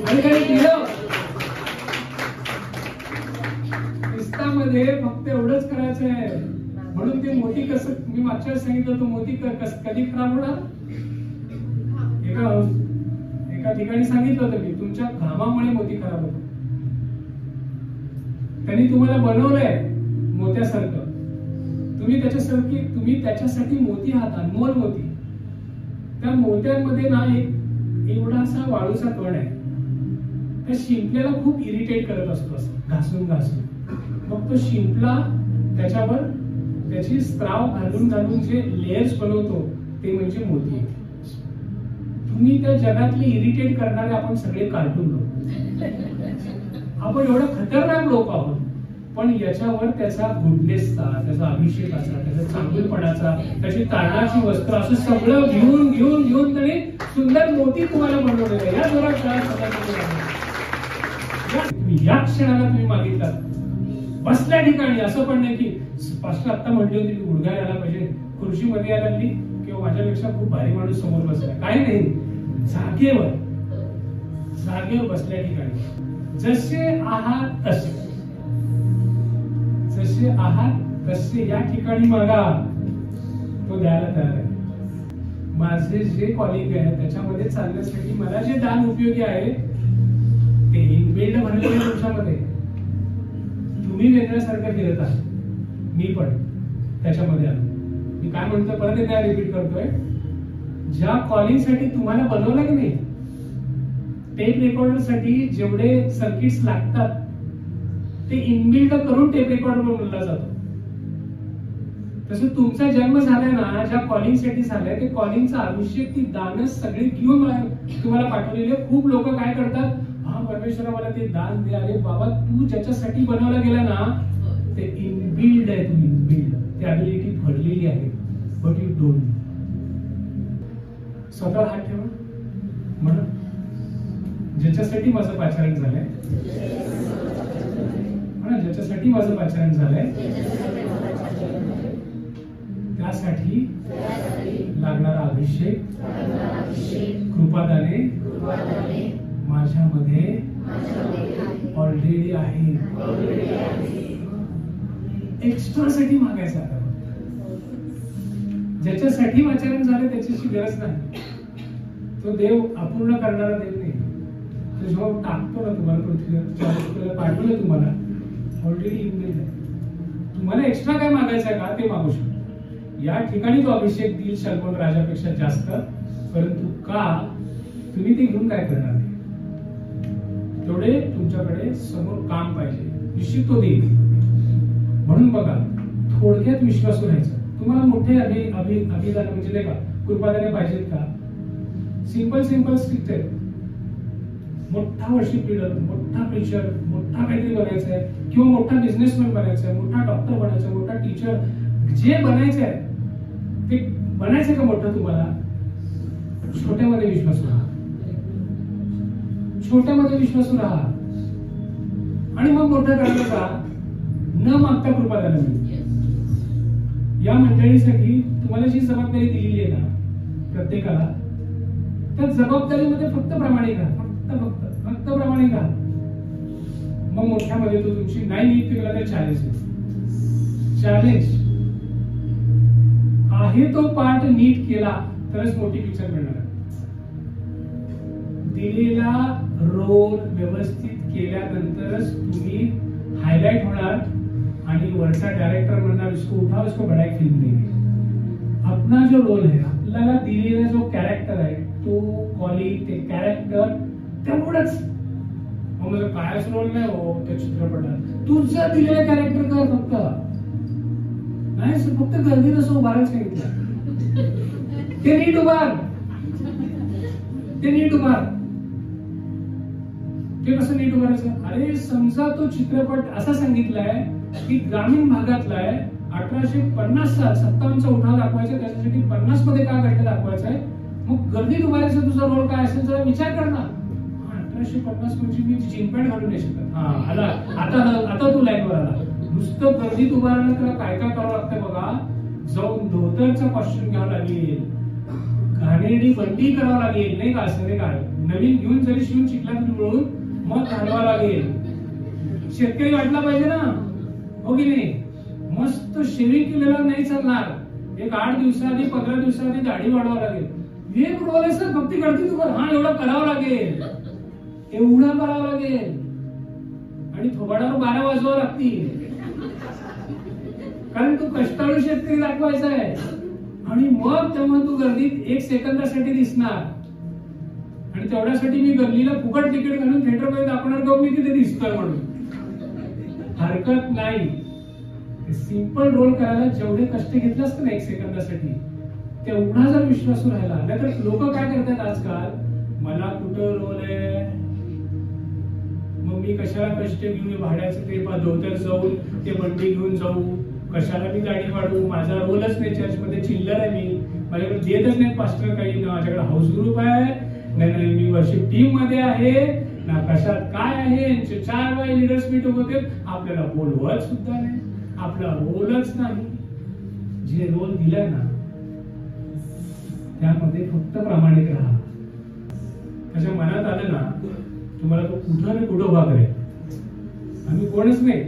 [SPEAKER 1] आणि काही दिलं. ख्रिस्तामध्ये फक्त एवढंच करायचं आहे. म्हणून ते मोती कसं, मी मागच्या वेळेस सांगितलं, तो मोती कधी खराब होणार? एका ठिकाणी सांगितलं होतं मी, तुमच्या घामामुळे मोती खराब होतो. त्यांनी तुम्हाला बनवलंय मोत्यासारखं, तुम्ही त्याच्यासाठी मोती आहात, अनमोल मोती. त्या मोत्यांमध्ये ना एक एवढासा वाळूचा कण आहे, त्या शिंपल्याला खूप इरिटेट करत असतो असं घासून घासून. मग तो शिंपला त्याच्यावर त्याची स्त्राव घालून घालून जे लेयर्स बनवतो ते म्हणजे मोती. तुम्ही त्या जगातले इरिटेट करणारे आपण सगळे कार्टून लोक, आपण एवढं खतरनाक लोक आहोत, पण याच्यावर त्याचा गुडनेसचा, त्याचा अभिषेकाचा, त्याचा चांगुलपणाचा, त्याची तारणाची वस्त्र असं सगळं घेऊन घेऊन घेऊन त्याने सुंदर मोती तुम्हाला बनवलेलं आहे. या जोरात या क्षणाला तुम्ही मागितलात बसल्या ठिकाणी. असं पण नाही की पास्टर आता म्हटली होती की गुडघा यायला पाहिजे, खुर्चीमध्ये यायला लागली किंवा माझ्यापेक्षा खूप भारी माणूस समोर बसला, काही नाही, जागेवर जागेवर बसल्या ठिकाणी जसे आहात तसे, जसे आहात तसे या ठिकाणी मागा, तो द्यायला तयार आहे. माझे जे कॉलिंग आहे त्याच्यामध्ये चालण्यासाठी मला जे दान उपयोगी आहे ते इनबिल्ड भरलेले आहे तुमच्यामध्ये. तुम्ही वेगळ्यासारखं फिरत आहात, मी पण त्याच्यामध्ये आलो. मी काय म्हणतोय परत एकदा रिपीट करतोय, ज्या कॉलिंग साठी तुम्हाला बनवलं की नाही, टेप रेकॉर्डर साठी जेवढे सर्किट्स लागतात ते इनबिल्ड करून टेप रेकॉर्डर बनवला जातो. तसं तुमचा जन्म झालाय ना, ज्या कॉलिंग साठी झालाय ते कॉलिंगचा अभिषेक, ती दान सगळी घेऊन तुम्हाला पाठवलेली. खूप लोक काय करतात, हा परमेश्वरा मला ते दान दे. अरे बाबा, तू ज्याच्यासाठी बनवला गेला ना ते इनबिल्ड आहे, तू इनबिल्ड, ती अबिलिटी भरलेली आहे, बट यू डोंट. स्वतः हात ठेवा, म्हणा ज्याच्यासाठी माझं पाचारण झालंय, म्हणा ज्याच्यासाठी माझं पाचारण झालंय त्यासाठी लागणारा अभिषेक कृपादाने माझ्यामध्ये ऑलरेडी आहे. एक्स्ट्रा साठी मागायचं आता. ज्याच्यासाठी आचरण झालं त्याच्याशी गरज नाही. तो देव अपूर्ण करणारा देव नाही. तो जेव्हा टाकतो ना तुम्हाला पृथ्वीवर, पाठवलं तुम्हाला ऑलरेडी इनबिल्ड आहे. तुम्हाला एक्स्ट्रा काय मागायचं आहे का ते मागू शकतो. या ठिकाणी तो अभिषेक देईल शल्मोन राजापेक्षा जास्त, परंतु का तुम्ही ते घेऊन काय करणार नाही. तेवढे तुमच्याकडे समोर काम पाहिजे, निश्चित तो देईल. म्हणून बघा, थोडक्यात विश्वासू राहायचं. तुम्हाला मोठे अभिदान म्हणजे नाही का कृपादाने पाहिजेत का? सिंपल सिंपल स्ट्रिक्ट आहे. मोठा वर्शिप लीडर, मोठा प्रीचर, मोठा काहीतरी बनायचं आहे किंवा मोठा बिझनेसमॅन बनायचं आहे, मोठा डॉक्टर बनायचं, मोठा टीचर, जे बनायचं आहे ते बनायचं का मोठं तुम्हाला? छोट्यामध्ये विश्वासू राहा, छोट्यामध्ये विश्वासू राहा आणि मग मोठं करायचा न मागता कृपादान मिळेल. या मंडळीसाठी तुम्हाला जी जबाबदारी दिलेली आहे ना प्रत्येकाला, त्या जबाबदारीमध्ये फक्त प्रामाणिक राहा, फक्त प्रामाणिक राहा. मग मोठ्यामध्ये तो तुमची नाही नियुक्ती केला तर चॅलेंज आहे. तो पार्ट नीट केला तरच मोठी पिक्चर मिळणार. दिलेला रोल व्यवस्थित केल्यानंतरच तुम्ही हायलाइट होणार आणि वरचा डायरेक्टर म्हणणार इसको उठाओ, इसको बड़ा एक फिल्म देंगे. अपना जो रोल है, आपल्याला दिलेला जो कॅरेक्टर आहे तो कॉलिंग, ते कॅरेक्टर तेवढंच. मग कायच रोल नाही हो त्या चित्रपटात. तुझं दिलेलं कॅरेक्टर कर फक्त. नाही फक्त गर्दीत असं उभारायचं सांगितलं, ते नीट उभार, ते नीट उभार. ते कसं नीट उभारायचं? अरे समजा तो चित्रपट असा सांगितलाय की ग्रामीण भागातला आहे, 1850 57चा उठाव दाखवायचा, त्याच्यासाठी 50 मध्ये काय घडलं दाखवायचंय. मग गर्दीत उभारायचं तुझा रोल काय असेल जरा विचार कर ना. 1850 म्हणजे मी जिंपॅड घालून नाही शकत. हा आला, आता तू लाईनवर आला. नुसतं गर्दीत उभारायला त्याला काय काय करावं लागतं बघा. जाऊन धोतरचा कॉस्ट्युम घ्यावं लागेल, घाणेरडी बंदी करावं लागेल, नाही का? असं नाही काय नवीन घेऊन जरी शिवून चिखलात मिळून मग घालवा लागेल. शेतकरी वाटला पाहिजे ना, हो की नाही? मस्त शेविंग केलेला नाही चालणार. एक 8 दिवसाआधी 15 दिवसाआधी दाढी वाढवावं लागेल. हे बोलायचं फक्त गर्दीत उभं, हा एवढं करावं लागेल, एवढं करावं लागेल आणि थोबाडावर 12 वाजवावं लागतील, कारण तू कष्टाळू शेतकरी दाखवायचा आहे. आणि मग तेव्हा तू गर्दीत 1 सेकंदासाठी दिसणार. आणि तेवढ्यासाठी मी गल्लीला फुकट तिकीट घालून थिएटरमध्ये दाखवणार का मी तिथे दिसतोय म्हणून? हरकत नाही. सिंपल रोल करायला जेवढे कष्ट घेतले असते ना 1 सेकंदासाठी, तेवढा जर विश्वासू राहिला. नाहीतर लोक काय करतात आजकाल, मला कुठं रोल आहे, मग मी कशाला कष्ट घेऊन भाड्याचं ते धोतर जाऊन ते बंडी घेऊन जाऊ, कशाला मी गाडी वाढवू, माझा रोलच नाही चर्चमध्ये, चिल्लर आहे मी, माझ्याकडे देतच नाही पास्टर काही, ना माझ्याकडे हाऊस ग्रुप आहे, नाही मी वर्शिप टीम मध्ये आहे, ना कशात काय आहे, यांचे 4 बाय लीडर्स मीट होते, आपल्याला बोलवत सुद्धा नाही, आपला रोलच नाही. जे रोल दिलाय ना त्यामध्ये फक्त प्रामाणिक राहा. त्याच्या मनात आलं ना तुम्हाला तो कुठं आणि कुठं उभा करेल. आम्ही कोणच नाही,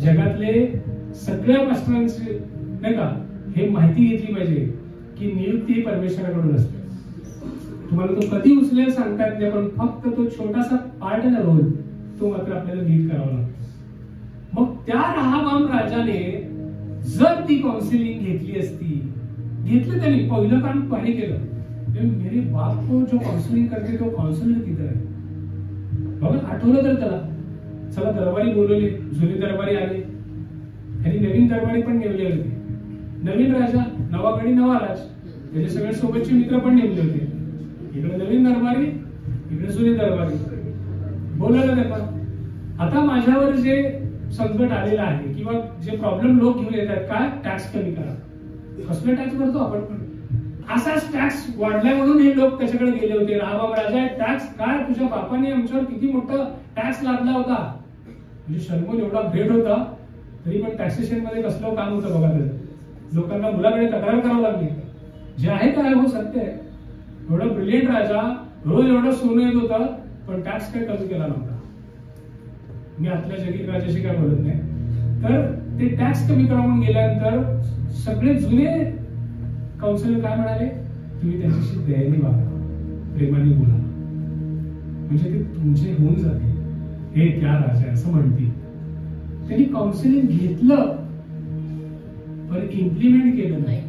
[SPEAKER 1] जगातले सगळ्या पास्टरांची नाही का हे माहिती घेतली पाहिजे की नियुक्ती ही परमेश्वराकडून असते. तुम्हाला तो कधी उचलेल सांगता येत नाही, पण फक्त तो छोटासा पार्ट आहे ना रोल, तो मात्र आपल्याला नीट करावा लागतो. मग त्या राहाबाम राजाने जर ती काउन्सिलिंग घेतली असती, घेतलं त्यांनी, पहिलं काम पाणी केलं, मेरे बाप को जो काउन्सिलिंग करते तो काउन्सिलर किती आहे बघा. आठवलं तर त्याला, चला दरबारी बोलवले, जुने दरबारी आले, त्यांनी नवीन दरबारी पण नेमले होते. नवीन राजा, नवा गडी नवा राज, त्याचे सगळे सोबतचे मित्र पण नेमले होते. इकडे नवीन दरबारी, इकडे जुने दरबारी. बोलायला त्यांना, आता माझ्यावर जे संकट आलेलं आहे किंवा जे प्रॉब्लेम लोक घेऊन येतात, काय टॅक्स कमी करा. कसले टॅक्स भरतो आपण पण, असाच टॅक्स वाढलाय म्हणून हे लोक त्याच्याकडे गेले होते. राहाबाम राजा टॅक्स काय, तुझ्या बापाने आमच्यावर किती मोठा टॅक्स लादला होता. म्हणजे शर्मन एवढा ग्रेट होता तरी पण टॅक्सेशन मध्ये कसलं काम होतं बघा. त्याचं लोकांना मुलाकडे तक्रार करावं लागली. जे आहे काय हो सत्य आहे. एवढा ब्रिलियंट राजा, रोज एवढं सोनं येत होतं, पण टॅक्स काही कमी केला नव्हता. मी आतल्या जगील राजाशी काय बोलत नाही. तर ते टॅक्स कमी करा म्हणून गेल्यानंतर सगळे जुने काउन्सिलर काय म्हणाले, तुम्ही त्यांच्याशी दयाने वागा, प्रेमाने बोला, म्हणजे ते तुमचे होऊन जाते. हे त्या राजा असं म्हणतील. त्यांनी काउन्सिलिंग घेतलं पण इम्प्लिमेंट केलं नाही.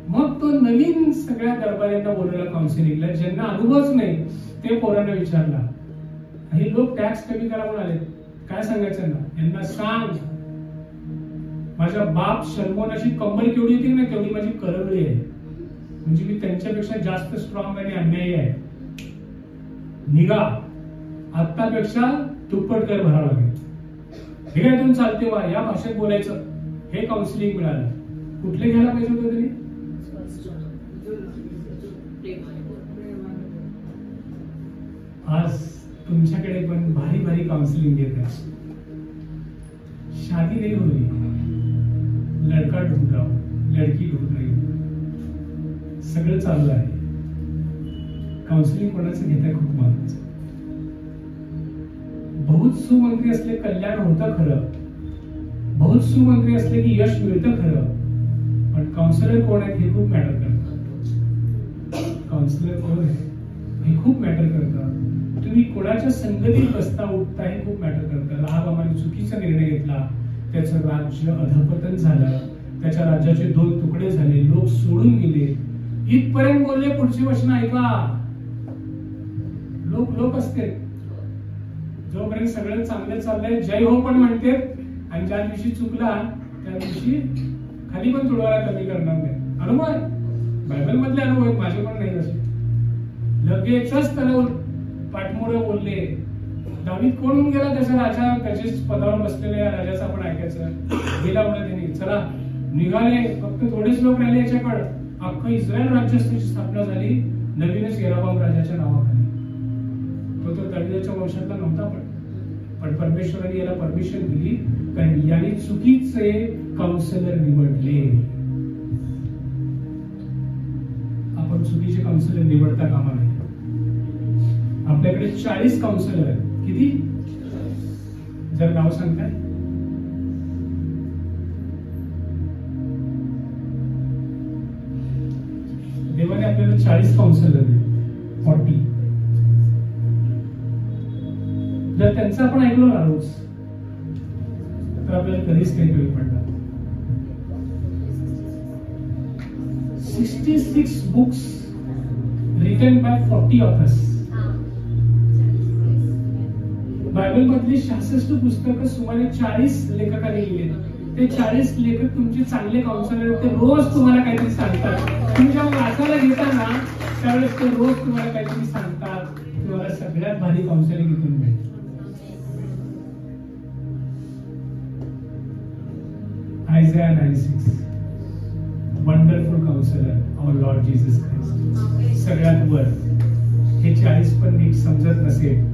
[SPEAKER 1] मग तो नवीन सगळ्या दरबाऱ्यांना बोलवला काउन्सिलिंगला, ज्यांना अनुभवच नाही ते पोरांना विचारला, हे लोक टॅक्स कमी करा म्हणून आले, काय सांगायचं ना, यांना सांग माझ्या बाप शर्मोन अशी कंबर केवढी होती ना तेवढी माझी करवली आहे, म्हणजे मी त्यांच्यापेक्षा जास्त स्ट्रॉंग आणि अन्यायी आहे. निघा, आत्तापेक्षा दुप्पट कर भरावा लागेल. हे काय तुम्ही चालते वा, या भाषेत बोलायचं. हे काउन्सिलिंग मिळालं. कुठले घ्यायला पाहिजे होतं त्यांनी? आज तुमच्याकडे पण भारी भारी काउन्सिलिंग घेत आहे. शादी नहीं हो रही, लड़का ढूंढ रहा हूं, लड़की ढूंढ रही हूं, सगळं चालू आहे. काउन्सिलिंग कोणाचं घेत आहे खूप महत्वाचं. बहुत सुमंत्री असले कल्याण होतं खरं, बहुत सुमंत्री असले की यश मिळतं खरं, पण काउन्सिलर कोण आहे हे खूप मॅटर करतं. काउन्सिलर कोण आहे हे खूप मॅटर करतं. तुम्ही कोणाच्या संगतीत बसता उठता हे खूप मॅटर करतं. राहाबामाने चुकीचा निर्णय घेतला, त्याचं राज्य अधपतन झालं, त्याच्या राज्याचे 2 तुकडे झाले, लोक सोडून गेले. इथपर्यंत बोलले, पुढची वचन ऐका. लोक असते, जोपर्यंत सगळं चांगलं चाललंय जय हो पण म्हणते, आणि ज्या दिवशी चुकला त्या दिवशी खाली पण तुडवायला कमी करणार नाही. अनुभव आहे, बायबल मधले अनुभव आहेत, माझे पण नाही असे. लगेचच त्याला पाठमोरे बोलले. दावीद कोण होऊन गेला त्याचा राजा, त्याच्याच पदावर बसलेल्या राजाचं आपण ऐकायचं. गेला म्हणा त्यांनी, चला निघाले, फक्त थोडेच लोक राहिले याच्याकडे. अख्खं इस्रायल राज्याची स्थापना झाली नवीनच येराबाम राजाच्या नावाखाली. तो दाविदाच्या वंशातला नव्हता, पण परमेश्वराने याला परमिशन दिली, कारण याने चुकीचे काउन्सिलर निवडले. आपण चुकीचे काउन्सिलर निवडता कामा नये. आपल्याकडे 40 काउन्सिलर आहेत. किती? जर नाव सांगताय? देवाने आपल्याला 40 काउन्सिलर दिले, 40. जर त्यांचं आपण ऐकलो ना रोज, तर आपल्याला कधीच काही कमी पडणार. 66 books written by 40 authors. Bible मधली 66 पुस्तकं सुमारे 40 लेखकांनी लिहिली. ते 40 लेखक तुमचे चांगले काउन्सिलर, ते रोज तुम्हाला काहीतरी सांगतात. तुम्ही जेव्हा वाचायला घेता ना त्यावेळेस ते रोज तुम्हाला काहीतरी सांगतात. तुम्हाला सगळ्यात भारी काउन्सिलिंग इथून मिळते. Isaiah 96, वंडरफुल काउन्सिलर आवर लॉर्ड जीसस क्राइस्ट. सगळ्यात वर हे 40 पण नीट समजत नसेल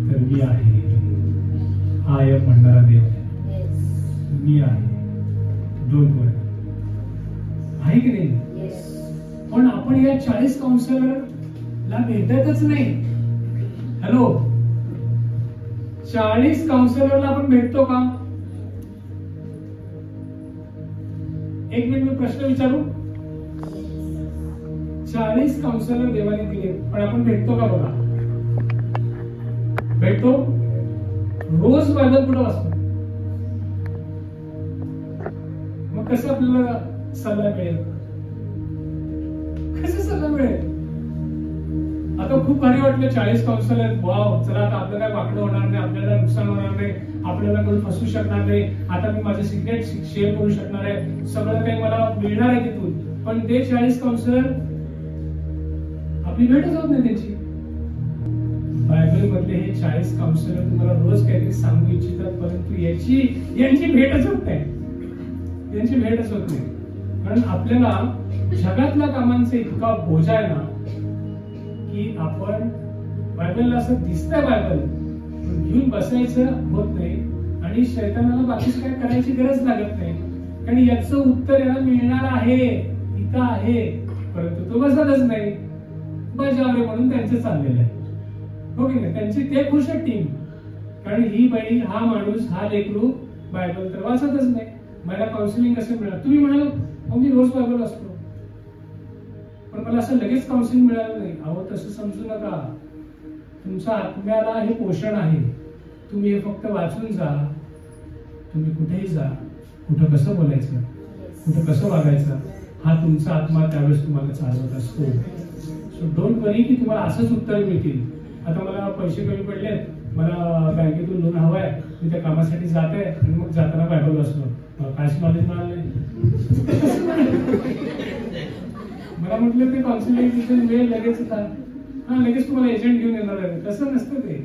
[SPEAKER 1] तर मी आहे, हा या म्हणणारा देव आहे. मी आहे, डोंट वरी. आहे की नाही? पण आपण या 40 काउन्सिलरला भेटतच नाही. हॅलो, 40 काउन्सिलरला आपण भेटतो का? एक मिनिट मी प्रश्न विचारू. 40 काउन्सिलर देवाने दिले पण आपण भेटतो का? बघा, भेटतो. रोज बायबल कुठं वाचतो? मग कसं आपल्याला सल्ला मिळेल? कसं सल्ला मिळेल? आता खूप भारी वाटलं 40 काउन्सिलर. वाव, चला आता आपलं काय वाकडं होणार नाही, आपल्याला नुकसान होणार नाही, आपल्याला कोणी फसवू शकणार नाही. आता मी माझे सिक्रेट शेअर करू शकणार आहे, सगळं काही मला मिळणार आहे तिथून. पण ते 40 काउन्सिलर आपली भेटच होत नाही त्यांची. बायबल मधले हे 40 काउन्सिलर तुम्हाला रोज काहीतरी सांगू इच्छितात, परंतु यांची भेटच होत नाही. यांची भेटच होत नाही. कारण आपल्याला जगातल्या कामांचा इतका बोजा आहे ना की आपण बायबलला असं दिसतंय बायबल घेऊन बसायचं होत नाही. आणि शैतानाला बाकीच काय करायची गरज लागत नाही, कारण याचं उत्तर याला मिळणार आहे, इथं आहे. परंतु तो बसतच नाही. बजावले म्हणून त्यांचं चाललेलं आहे. हो की नाही? त्यांची ते खुश आहे टीम. कारण ही बाई, हा माणूस, हा लेकरू बायबल तर वाचतच नाही. मला काउन्सिलिंग कसं मिळालं? तुम्ही म्हणाल मी रोज बायबल वाचतो पण मला असं लगेच काउन्सिलिंग मिळालं नाही. अहो, तसं समजू नका. तुमच्या आत्म्याला हे पोषण आहे. तुम्ही हे फक्त वाचून जा. तुम्ही कुठेही जा, कुठं कसं बोलायचं, कुठं कसं वागायचं, हा तुमचा आत्मा त्यावेळेस तुम्हाला चालवत असतो. सो डोंट वरी की तुम्हाला असंच उत्तर मिळतील. आता मला पैसे कमी पडले, मला बँकेतून लोन हवाय, मी त्या कामासाठी जात आहे आणि मग जाताना बायबल वाचलो. काहीच नॉलेज मिळालं नाही. मला म्हटलं ते काउन्सिलिंग वेळ लगेच होता. हा, लगेच तुम्हाला एजंट घेऊन येणार आहे. तसं नसतं ते.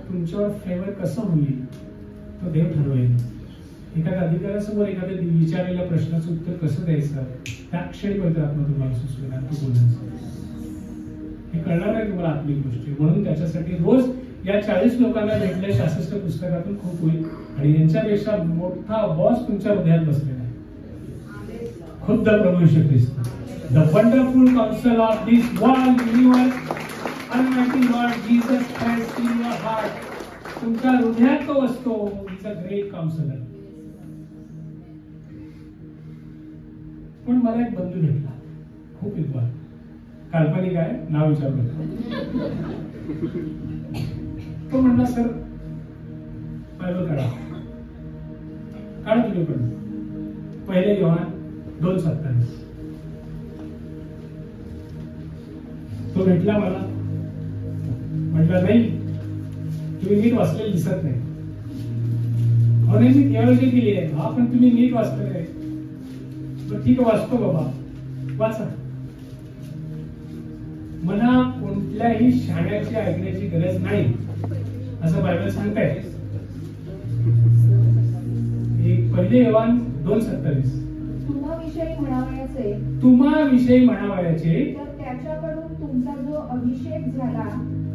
[SPEAKER 1] तुमच्यावर फेवर कसं होईल तो देव ठरवेल. एखाद्या अधिकाऱ्यासमोर एखाद्या विचारलेल्या प्रश्नाचं उत्तर कसं द्यायचं त्या क्षणी पवित्र आत्मा तुम्हाला सुचवेल. हे कळणार नाही तुम्हाला आत्मिक गोष्टी. म्हणून त्याच्यासाठी रोज या 40 लोकांना भेटले 66 पुस्तकातून खूप होईल. आणि यांच्यापेक्षा मोठा बॉस तुमच्या हृदयात बसलेला आहे, खुद्द प्रभू येशू ख्रिस्त. The wonderful council of this world universe, Almighty Lord Jesus Christ in your heart. तुमच्या हृदयात तो असतो. It's a great counsellor. पण मला एक बंधू भेटला, खूप विद्वान, काल्पनिक आहे, नाव विचारलं. तो म्हणला, सर बायबल काढा. तुम्ही पण 1 योहान 2:27. तो भेटला मला. म्हटलं नाही, तुम्ही नीट वाचलेलं दिसत नाही. मी थिओलॉजी केली आहे. हा, पण तुम्ही नीट वाचलं नाही. ठीक आहे, वाचतो बाबा, वाचा. मला कोणत्याही शाण्याची ऐकण्याची गरज नाही असं बायबल सांगताय. 1 योहान 2:27. तुम्हाविषयी म्हणावयाचे
[SPEAKER 2] तर त्याच्याकडून तुमचा जो अभिषेक झाला,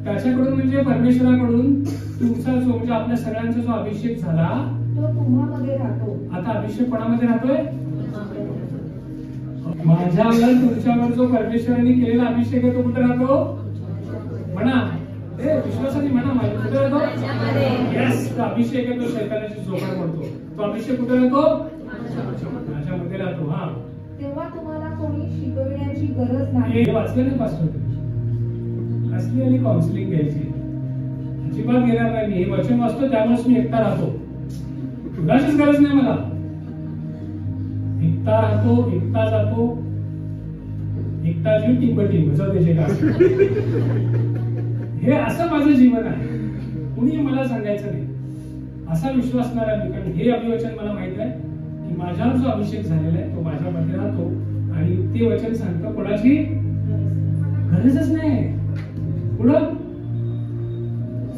[SPEAKER 1] त्याच्याकडून म्हणजे परमेश्वराकडून तुमचा जो, म्हणजे आपल्या सगळ्यांचा जो अभिषेक झाला
[SPEAKER 2] तो तुम्हामध्ये राहतो. आता
[SPEAKER 1] अभिषेक कोणामध्ये राहतोय? माझ्यावर तुमच्यावर जो परमेश्वराने केलेला अभिषेक आहे तो कुठे राहतो? म्हणा, विश्वासाने म्हणा, माझ्या कुठे राहतो? यस, तो अभिषेक आहे तो शैतानाची झोपड पडतो. तो अभिषेक कुठे राहतो? माझ्यामध्ये राहतो. हा,
[SPEAKER 2] तेव्हा तुम्हाला कोणी शिकविण्याची गरज नाही.
[SPEAKER 1] हे वाचलं नाही पास्टर? असली आणि काउन्सिलिंग घ्यायची अजिबात घेणार नाही. हे वचन वाचतो त्यामुळेच मी एकटा राहतो. कुणाचीच गरज नाही. मला एकटा राहतो, एकटा जातो. टिकताजी टिंबटिंब त्याचे का हे असं माझं जीवन आहे. कुणी मला सांगायचं नाही, असा विश्वास असणारा मी. कारण हे अभिवचन मला माहित आहे की माझ्यावर जो अभिषेक झालेला आहे तो माझ्यामध्ये राहतो आणि ते वचन सांगतं कोणाची गरजच नाही. पुढं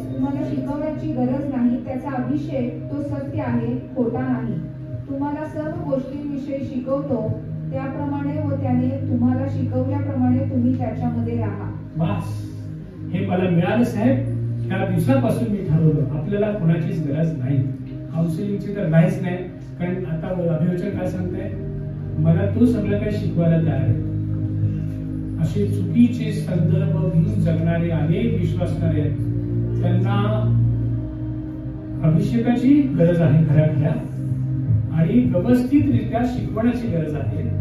[SPEAKER 2] तुम्हाला शिकवण्याची गरज नाही, त्याचा अभिषेक तो सत्य आहे, खोटा नाही. तुम्हाला सर्व गोष्टींविषयी शिकवतो, त्याप्रमाणे व त्याने तुम्हाला शिकवल्याप्रमाणे तुम्ही त्याच्यामध्ये राहा.
[SPEAKER 1] बस हे मला मिळालं साहेब. त्या दिवसापासून मी ठरवलं आपल्याला कोणाचीच गरज नाही, काउन्सिलिंगची तर नाहीच नाही. कारण आता अभिवचन काय सांगताय, मला तू सगळं काही शिकवायला तयार आहे. असे चुकीचे संदर्भ घेऊन जगणारे अनेक विश्वासणारे आहेत, त्यांना अभिषेकाची गरज आहे खऱ्या आणि व्यवस्थितरित्या शिकवण्याची गरज आहे.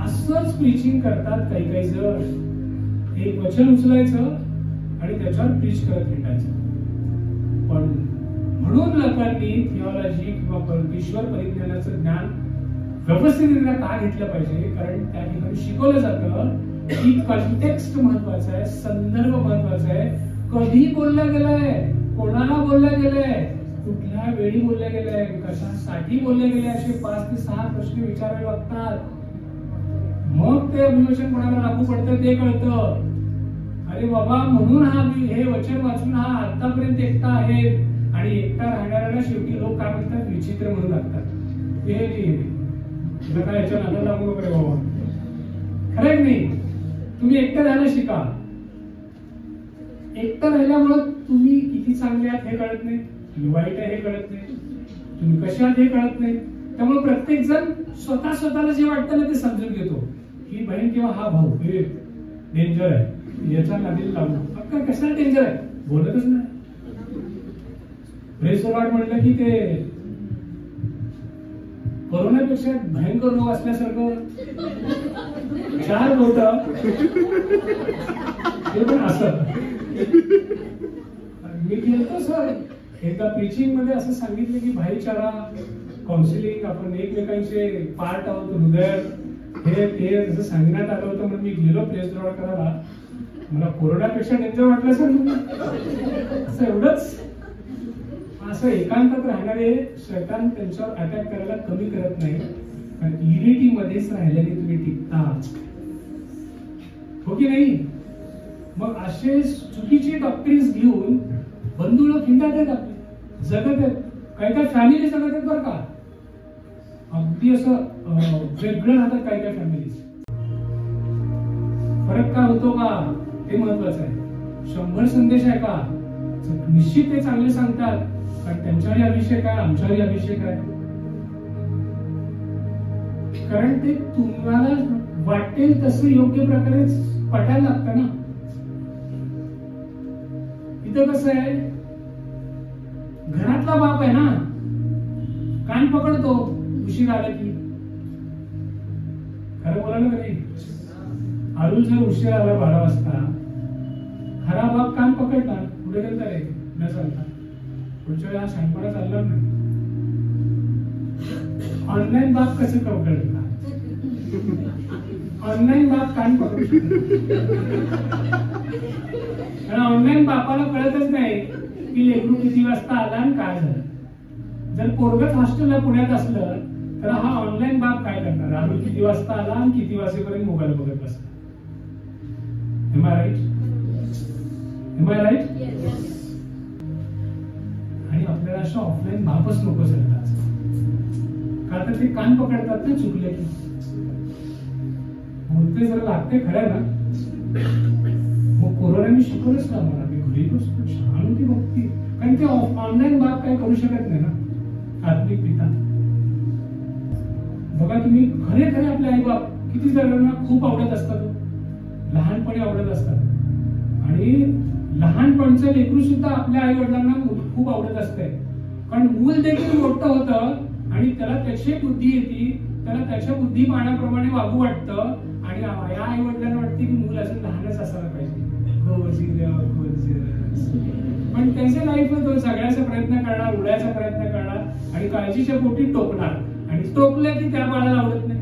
[SPEAKER 1] असंच प्रीचिंग करतात काही जण. एक वचन उचलायचं आणि त्याच्यावर प्रीच करत भेटायचं. पण म्हणून लोकांनी थिओलॉजी किंवा ईश्वर परिज्ञानाचं ज्ञान व्यवस्थितरित्या का घेतलं पाहिजे, कारण त्या ठिकाणी शिकवलं जातं की कॉन्टेक्स्ट महत्वाचा आहे, संदर्भ महत्वाचा आहे. कधी बोललं गेलंय, कोणाला बोललं गेलंय, कुठल्या वेळी बोललं गेलंय, कशासाठी बोलले गेले, असे 5 ते 6 प्रश्न विचारावे लागतात. मग ते अभिवचन कोणाला लागू पडतं ते कळतं. अरे बाबा, म्हणून हे वचन वाचून हा आतापर्यंत एकटा आहे आणि एकटा राहणाऱ्याला शेवटी लोक काय म्हणतात, विचित्र म्हणून लागतात. हे तुला काय याच्या नादाला लागू नको रे बाबा. खरं नाही, तुम्ही एकटं राहायला शिका. एकटं राहिल्यामुळं तुम्ही किती चांगले आहात हे कळत नाही, तुम्ही वाईट आहे हे कळत नाही, तुम्ही कसे आहात हे कळत नाही. त्यामुळे प्रत्येक जण स्वतःला जे वाटतं ना ते समजून घेतो. ही बहीण किंवा हा भाऊ हे डेंजर आहे, याच्या नादीला लागू. अक्का कशाला डेंजर आहे, बोलतच नाही. प्रेस लॉर्ड म्हटलं की ते कोरोनापेक्षा भयंकर रोग असल्यासारखं 4 बोट हे पण असं. मी गेलतो सर एकदा प्रीचिंग मध्ये असं सांगितलं की भाईचारा, काउन्सिलिंग, आपण एकमेकांचे पार्ट आहोत, हृदय हे ते असं सांगण्यात आलं होतं. म्हणून मी गेलो प्रेस लॉर्ड करायला. मला कोरोनापेक्षा डेंजर वाटलं सर. असं एवढंच. असं एकांतात राहणारे शैतान त्यांच्यावर अटॅक करायला कमी करत नाही, कारण युनिटी मध्येच राहिल्याने तुम्ही टिकता, हो की नाही. मग असे चुकीचे डॉक्टरीज घेऊन बंधू लोक हिंडत आहेत, आपले जगत आहेत. काही फॅमिली जगत आहेत बरं का, अगदी असं वेगळं राहतात काही फॅमिली. फरक काय होतो का ते महत्वाचं आहे. 100 संदेश आहे का, निश्चित ते चांगले सांगतात, कारण त्यांच्याही अभिषेक आहे, आमच्याही अभिषेक आहे. कारण ते तुम्हाला वाटेल तसं योग्य प्रकारे पटायला लागतं ना. इथं कसं आहे, घरातला बाप आहे ना, कान पकडतो उशीर आला की. खरं बोला ना कधी, अरुल जर उशीर आला 12 वाजता, खरा बाप कान पकडणार, पुढे गेलं रे न चालता, पुढच्या वेळा शांतपणा चालणार नाही. ऑनलाईन बाप कसे पकडतात, ऑनलाईन बाप कान पकडू शकतात. कारण ऑनलाईन बापाला कळतच नाही की लेकरू किती वाजता आला आणि काय झालं. जर पोरगच हॉस्टेलला पुण्यात असलं तर हा ऑनलाईन बाप काय करणार, अरुल किती वाजता आला आणि किती वाजेपर्यंत मोबाईल बघत बसला. Am I right? Am I right? Yes. आणि आपल्याला अशा ऑफलाईन बापच नको सांगतात, का तर ते कान पकडतात ना चुकले की. बोलते जरा लागते खरं ना. मग कोरोनाने शिकवलंच ना मला, मी घरी बसतो छान होती भक्ती. कारण ते ऑनलाईन बाप काय करू शकत नाही ना, आत्मिक पिता. बघा तुम्ही, खरे आपले आई बाप किती जणांना खूप आवडत असतात, लहानपणी आवडत असतात. आणि लहानपणचं लेकरू सुद्धा आपल्या आई वडिलांना खूप आवडत असते. कारण मूल देखील मोठं होतं आणि त्याला त्याची बुद्धी येते, त्याला त्याच्या बुद्धिमानाप्रमाणे वागू वाटतं. आणि या आई वडिलांना वाटते की मूल असं लहानच असायला पाहिजे. पण त्यांच्या लाईफ तो सगळ्याचा प्रयत्न करणार, उडायचा प्रयत्न करणार आणि काळजीच्या पोटी टोकणार. आणि टोकलं की त्या बाळाला आवडत नाही.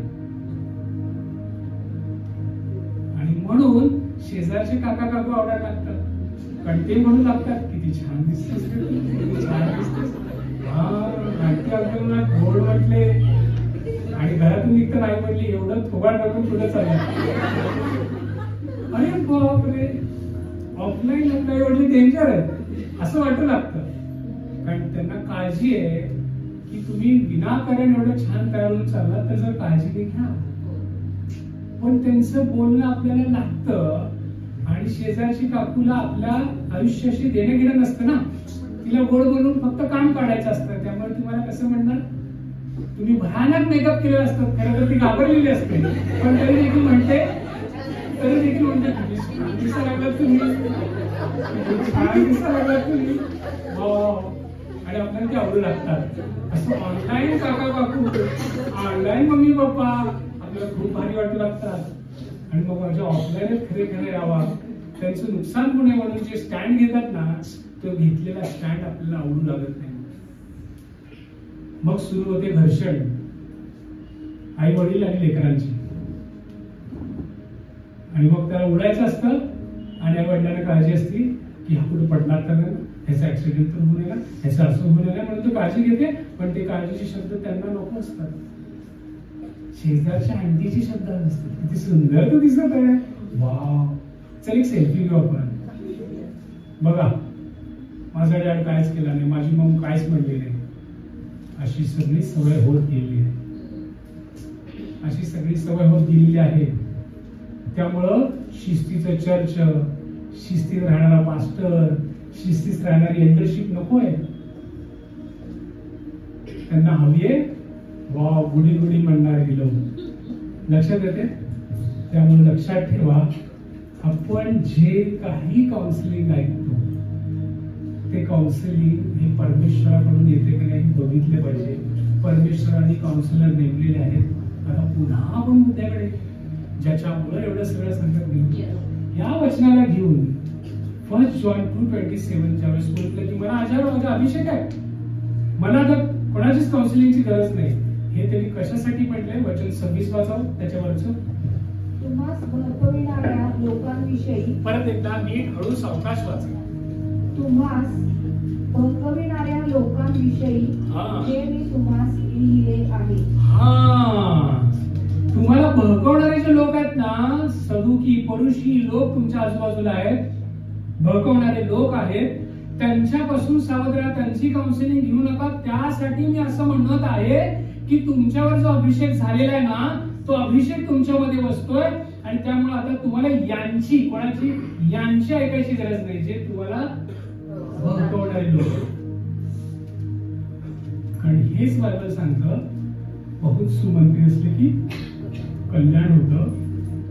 [SPEAKER 1] आणि म्हणून शेजारचे काका काकू आवडायला लागतात, कारण ते म्हणू लागतात किती छान दिसतेस, किती छान दिसतेस. हा आणखी आपल्याला गोड म्हटले आणि घरातून निघतं नाही म्हटले, एवढं थोबाड टाकून पुढे चाललं. अरे बापरे, ऑफलाईन आपल्या एवढी डेंजर आहे असं वाटू लागतं. कारण त्यांना काळजी आहे की तुम्ही विनाकारण एवढं छान तयार होऊन चाललात, तर जर काळजी घ्या. पण त्यांचं बोलणं आपल्याला लागतं. आणि शेजारची काकूला आपल्या आयुष्याशी देणं घेणं नसतं ना, तिला गोड बोलून फक्त काम काढायचं असतं. त्यामुळे तुम्हाला कसं म्हणणार, तुम्ही भयानक मेकअप केलेलं असतं, खरं तर ती घाबरलेली असते, पण तरी देखील म्हणते छान दिसायला लागलात तुम्ही, छान दिसायला लागलात तुम्ही, आणि आपल्याला ते आवडू लागतात. असं ऑनलाईन काका काकू, ऑनलाईन मम्मी पप्पा आपल्याला खूप भारी वाटू लागतात. आणि मग माझ्या ऑफलाईनच खरे यावा, त्यांचं नुकसान होऊ नये म्हणून जे स्टँड घेतात ना, तो घेतलेला स्टँड आपल्याला आवडू लागत नाही. मग सुरू होते घर्षण, आई वडील आणि लेकरांची. आणि मग त्याला उडायचं असतं आणि आई वडिलांना काळजी असते की हा कुठे पडणार तर नाही, ह्याचा ऍक्सिडेंट तर होऊ नये, ह्याचं असं होऊ नये, म्हणून तो काळजी घेते. पण ते काळजीचे शब्द त्यांना नको असतात, शेजारच्या आंटीचे शब्द असतात. किती सुंदर तू दिसत आहे, वाव, चल एक सेल्फी घेऊ आपण. बघा माझा डॅड कायच केला नाही, माझी मम कायच म्हणली नाही. अशी सगळी सवय होत गेली आहे, अशी सगळी सवय होत गेलेली आहे. त्यामुळं शिस्तीचं चर्च, शिस्तीत राहणारा पास्टर, शिस्तीत राहणारी एल्डरशिप नको आहे. त्यांना हवी आहे वा गुडी गुडी म्हणणारे लोक. लक्षात येते? त्यामुळे लक्षात ठेवा, आपण जे काही काउन्सिलिंग ऐकतो ते काउन्सिलिंग हे परमेश्वराकडून येते की नाही बघितले पाहिजे. परमेश्वराने काउन्सिलर नेमलेले आहेत. आता पुन्हा आपण मुद्द्याकडे, ज्याच्यामुळे एवढं सगळं संकट घेऊन या वचनाला घेऊन 1 जॉन 2:27 ज्यावेळेस बोललं की मला आजारावर माझा अभिषेक आहे, मला आता कोणाचीच काउन्सिलिंगची गरज नाही, हे त्यांनी कशासाठी म्हटलंय? वचन 26 वाचाव त्याच्यावरचं.
[SPEAKER 2] तुम्हास भडकविणाऱ्या लोकांविषयी,
[SPEAKER 1] परत एकदा नीट हळू सावकाश वाचा.
[SPEAKER 2] तुम्हास भडकविणाऱ्या लोकांविषयी जे मी तुम्हास लिहिले आहे.
[SPEAKER 1] तुम्हाला भडकवणारे जे लोक आहेत ना, सदुकी परुषी लोक तुमच्या आजूबाजूला आहेत, भडकवणारे लोक आहेत, त्यांच्यापासून सावध राहा. त्यांची काउन्सिलिंग घेऊ नका. त्यासाठी मी असं म्हणत आहे की तुमच्यावर जो अभिषेक झालेला आहे ना, तो अभिषेक तुमच्यामध्ये बसतोय. आणि त्यामुळे आता तुम्हाला यांची, कोणाची, यांची ऐकायची गरज नाही, जे तुम्हाला भडकवणारे लोक. कारण हेच बायबल सांगतं, बहुत सुमंत्री असले की कल्याण होतं,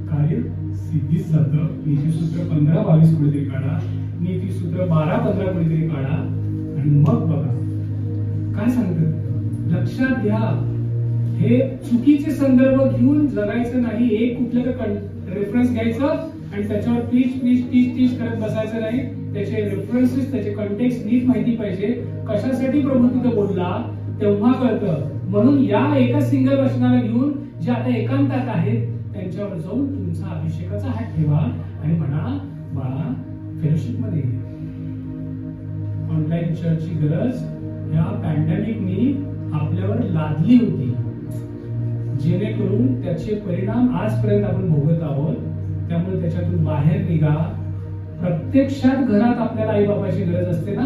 [SPEAKER 1] कार्य सिद्धीच जातं. नीतीसूत्र 15-22 कुठेतरी काढा, नीतीसूत्र 12-15 कुठेतरी काढा, आणि मग बघा काय सांगतात. लक्षात घ्या, हे चुकीचे संदर्भ घेऊन जगायचं नाही. एक कुठलं तर रेफरन्स घ्यायचं आणि त्याच्यावर टीच करत बसायचं नाही. त्याचे रेफरन्सेस, त्याचे कंटेक्स्ट नीट माहिती पाहिजे. कशासाठी प्रभू तिथं बोलला तेव्हा कळतं. म्हणून या एका सिंगल वचनाला घेऊन जे आता एकांतात आहेत त्यांच्यावर जाऊन तुमचा अभिषेकाचा हात ठेवा आणि म्हणा, बाळा फेलोशिप मध्ये. ऑनलाईन चर्चची गरज या पॅन्डेमिकनी आपल्यावर लादली होती, जेणेकरून त्याचे परिणाम आजपर्यंत आपण भोगत आहोत. त्यामुळे त्याच्यातून बाहेर निघा. प्रत्यक्षात घरात आपल्याला आई बाबाची गरज असते ना,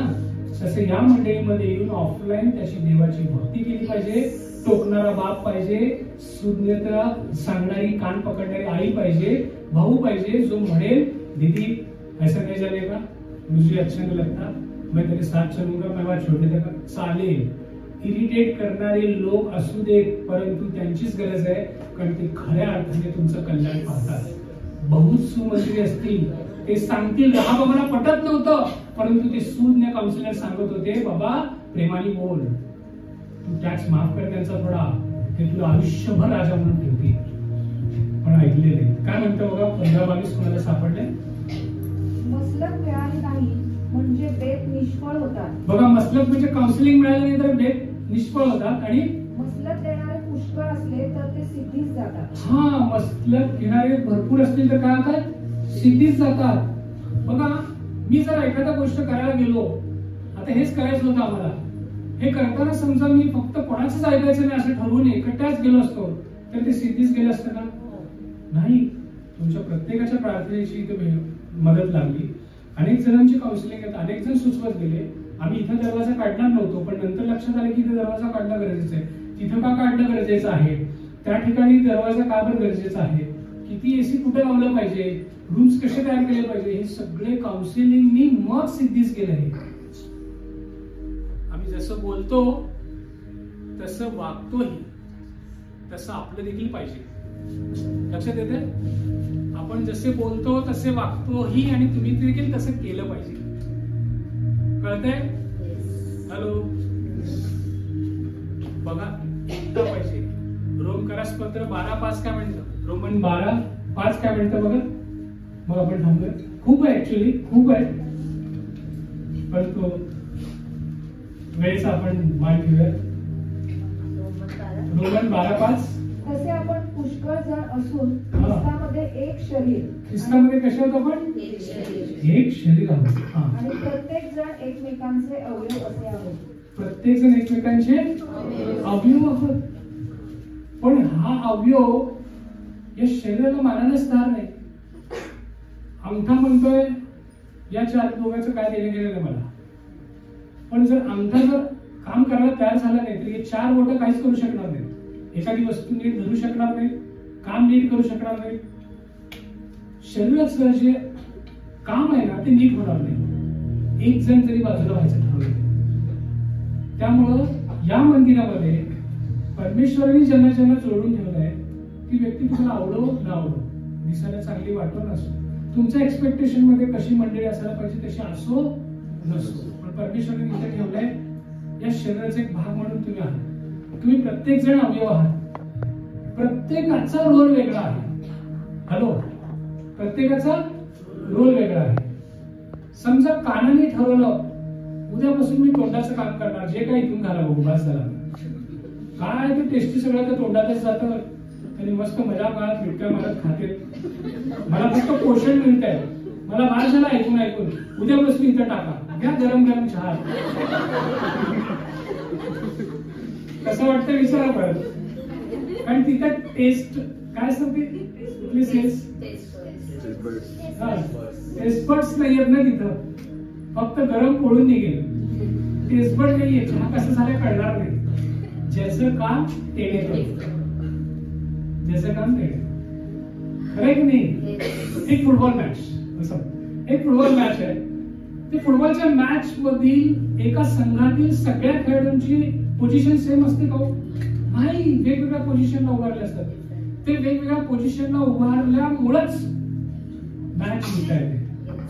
[SPEAKER 1] तसे या मंडळीमध्ये येऊन ऑफलाईन त्याची देवाची भक्ती केली पाहिजे. टोकणारा बाप पाहिजे, सुज्ञता सांगणारी, कान पकडणारी आई पाहिजे, भाऊ पाहिजे जो म्हणेल दीदी ऐसा नहीं चलेगा, मुझे अच्छा नहीं लगता, मैं तेरे साथ चलूंगा, मैं वहां छोड़ने देगा, चालेल. इरिटेट करणारे लोक असू दे, परंतु त्यांचीच गरज आहे, कारण ते खऱ्या अर्थाने तुमचं कल्याण पाहतात. बहुत सुमंत्री असतील, ते सांगतील हा बाबा मला पटत नव्हतं, परंतु ते सुज्ञ काउन्सिलर सांगत होते बाबा प्रेमाने बोल, तू टॅक्स माफ कर त्यांचा थोडा, ते तुला आयुष्यभर राजा म्हणून ठेवतील. पण ऐकले नाही. काय म्हणतो बघा 15-22 कोणाला सापडले?
[SPEAKER 2] मसलत मिळाली नाही म्हणजे बेत निष्फळ होतात.
[SPEAKER 1] बघा मसलत म्हणजे काउन्सिलिंग मिळालं नाही तर बेत निष्फळ होतात. आणि
[SPEAKER 2] मसलत देणारे पुष्कळ असले तर ते सिद्धीस जातात.
[SPEAKER 1] हा, मसलत घेणारे भरपूर असतील तर काय होतात? सिद्धीच जातात. बघा, मी जर एखादा गोष्ट करायला गेलो, आता हेच करायचं होतं आम्हाला, हे करताना समजा मी फक्त कोणाचंच ऐकायचं नाही असं ठरवून एकट्याच गेलो असतो, तर ते सिद्धीच गेलं असतं का? नाही. तुमच्या प्रत्येकाच्या प्रार्थनेची इथे मदत लागली. अनेक जणांची काउन्सिलिंग आहेत, अनेक जण सुचवत गेले. आम्ही इथं दरवाजा काढणार नव्हतो, पण नंतर लक्षात आलं की इथे दरवाजा काढणं गरजेचं आहे. तिथं का काढणं गरजेचं आहे, त्या ठिकाणी दरवाजा का बरं गरजेचा आहे, किती एसी कुठे लावलं पाहिजे, रूम्स कसे तयार केले पाहिजे, हे सगळे काउन्सिलिंगनी मग सिद्धीच केलं आहे. आम्ही जसं बोलतो तसं वागतोही, तसं आपलं देखील पाहिजे. लक्षात येते? आपण जसे बोलतो तसे वागतोही आणि तुम्ही देखील तसं केलं पाहिजे. कळतंय? हॅलो, बघा, एकता पाहिजे. रोमकरासपत्र 12:5 काय म्हणतं? रोमन 12:5 काय म्हणतं बघा. मग आपण थांबूया. खूप आहे, ऍक्च्युअली खूप आहे, पण तो वेळेचा आपण मान ठेवूया. रोमन 12:5.
[SPEAKER 2] तसे आपण पुष्कळ जण असून ख्रिस्तामध्ये एक शरीर.
[SPEAKER 1] ख्रिस्तामध्ये कशात आपण एक शरीर आहोत.
[SPEAKER 2] आणि प्रत्येक जण एकमेकांचे अवयव असे आहोत.
[SPEAKER 1] प्रत्येक जण एकमेकांचे अवयव आहोत. पण हा अवयव या शरीराला मानानेच धार नाही. अंगठा म्हणतोय या चार दोघांचं काय देणं गेलं नाही मला, पण जर अंगठा जर काम करायला तयार झाला नाही तर हे चार बोटं काहीच करू शकणार नाही. एखादी वस्तू नीट धरू शकणार नाही, काम नीट करू शकणार नाही. शरीराचं जे काम आहे ना ते नीट होणार नाही, एक जण जरी बाजूला व्हायचं ठरवलं. त्यामुळं या मंदिरामध्ये परमेश्वरांनी ज्यांना ज्यांना जोडून ठेवलंय ती व्यक्ती तुम्हाला आवडो न आवडो, दिसायला चांगली वाटो नसो, तुमच्या एक्सपेक्टेशन मध्ये कशी मंडळी असायला पाहिजे तशी असो नसो, पण परमेश्वरांनी इथे ठेवलंय या शरीराचा एक भाग म्हणून तुम्ही आहात. तुम्ही प्रत्येक जण अवयव आहात. प्रत्येकाचा रोल वेगळा आहे. हॅलो, प्रत्येकाचा रोल वेगळा आहे. समजा कानाने ठरवलं उद्यापासून मी तोंडाचं काम करणार, जे काही इथून घाला बघू बस झाला. काय ते टेस्टी सगळं तर तोंडातच जातं आणि मस्त मजा मारत मिटक्या मारत खाते. मला फक्त पोषण मिळत आहे, मला बाळ झाला ऐकून ऐकून. उद्यापासून इथं टाका, घ्या गरम गरम चहा. कसं वाटतं विचारा परत. कारण तिथं टेस्ट काय सांगते, कुठली सेल्स टेस्टबर्ड्स नाहीयेत ना तिथं, फक्त गरम पोळून निघेल. टेस्टबर्ड नाहीये, चहा कसं झालं कळणार नाही. ज्याचं काम तेने करतो, ज्याचं काम तेने. खरं की नाही? एक फुटबॉल मॅच, असं एक फुटबॉल मॅच आहे. ते फुटबॉलच्या मॅच मधील एका संघातील सगळ्या खेळाडूंची पोझिशन सेम असते का? नाही, वेगवेगळ्या पोझिशनला उभारले असतात. ते वेगवेगळ्या पोझिशनला उभारल्यामुळेच मॅच जिंकता येते.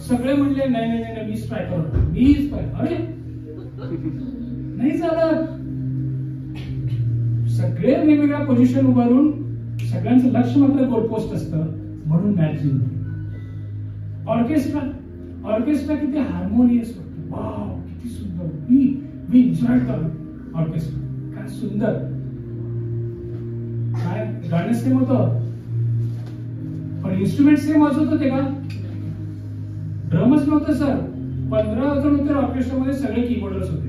[SPEAKER 1] सगळे म्हणले नाही नाही नाही, मी स्ट्रायकर होतो, मी स्ट्रायकर. अरे नाही चालत. सगळे वेगवेगळ्या पोझिशन उभारून सगळ्यांचं लक्ष मात्र गोलपोस्ट असतं, म्हणून मॅच जिंकते. ऑर्केस्ट्रा किती हार्मोनियस होतं. वाव, किती सुंदर. मी एन्जॉय करतो ऑर्केस्ट्रा. काय सुंदर. काय गाणं सेम होतं, पण इन्स्ट्रुमेंट सेम वाजवत होते का? ड्रमच नव्हतं सर. 15 जण होते ऑर्केस्ट्रामध्ये, सगळे कीबोर्डर्स होते.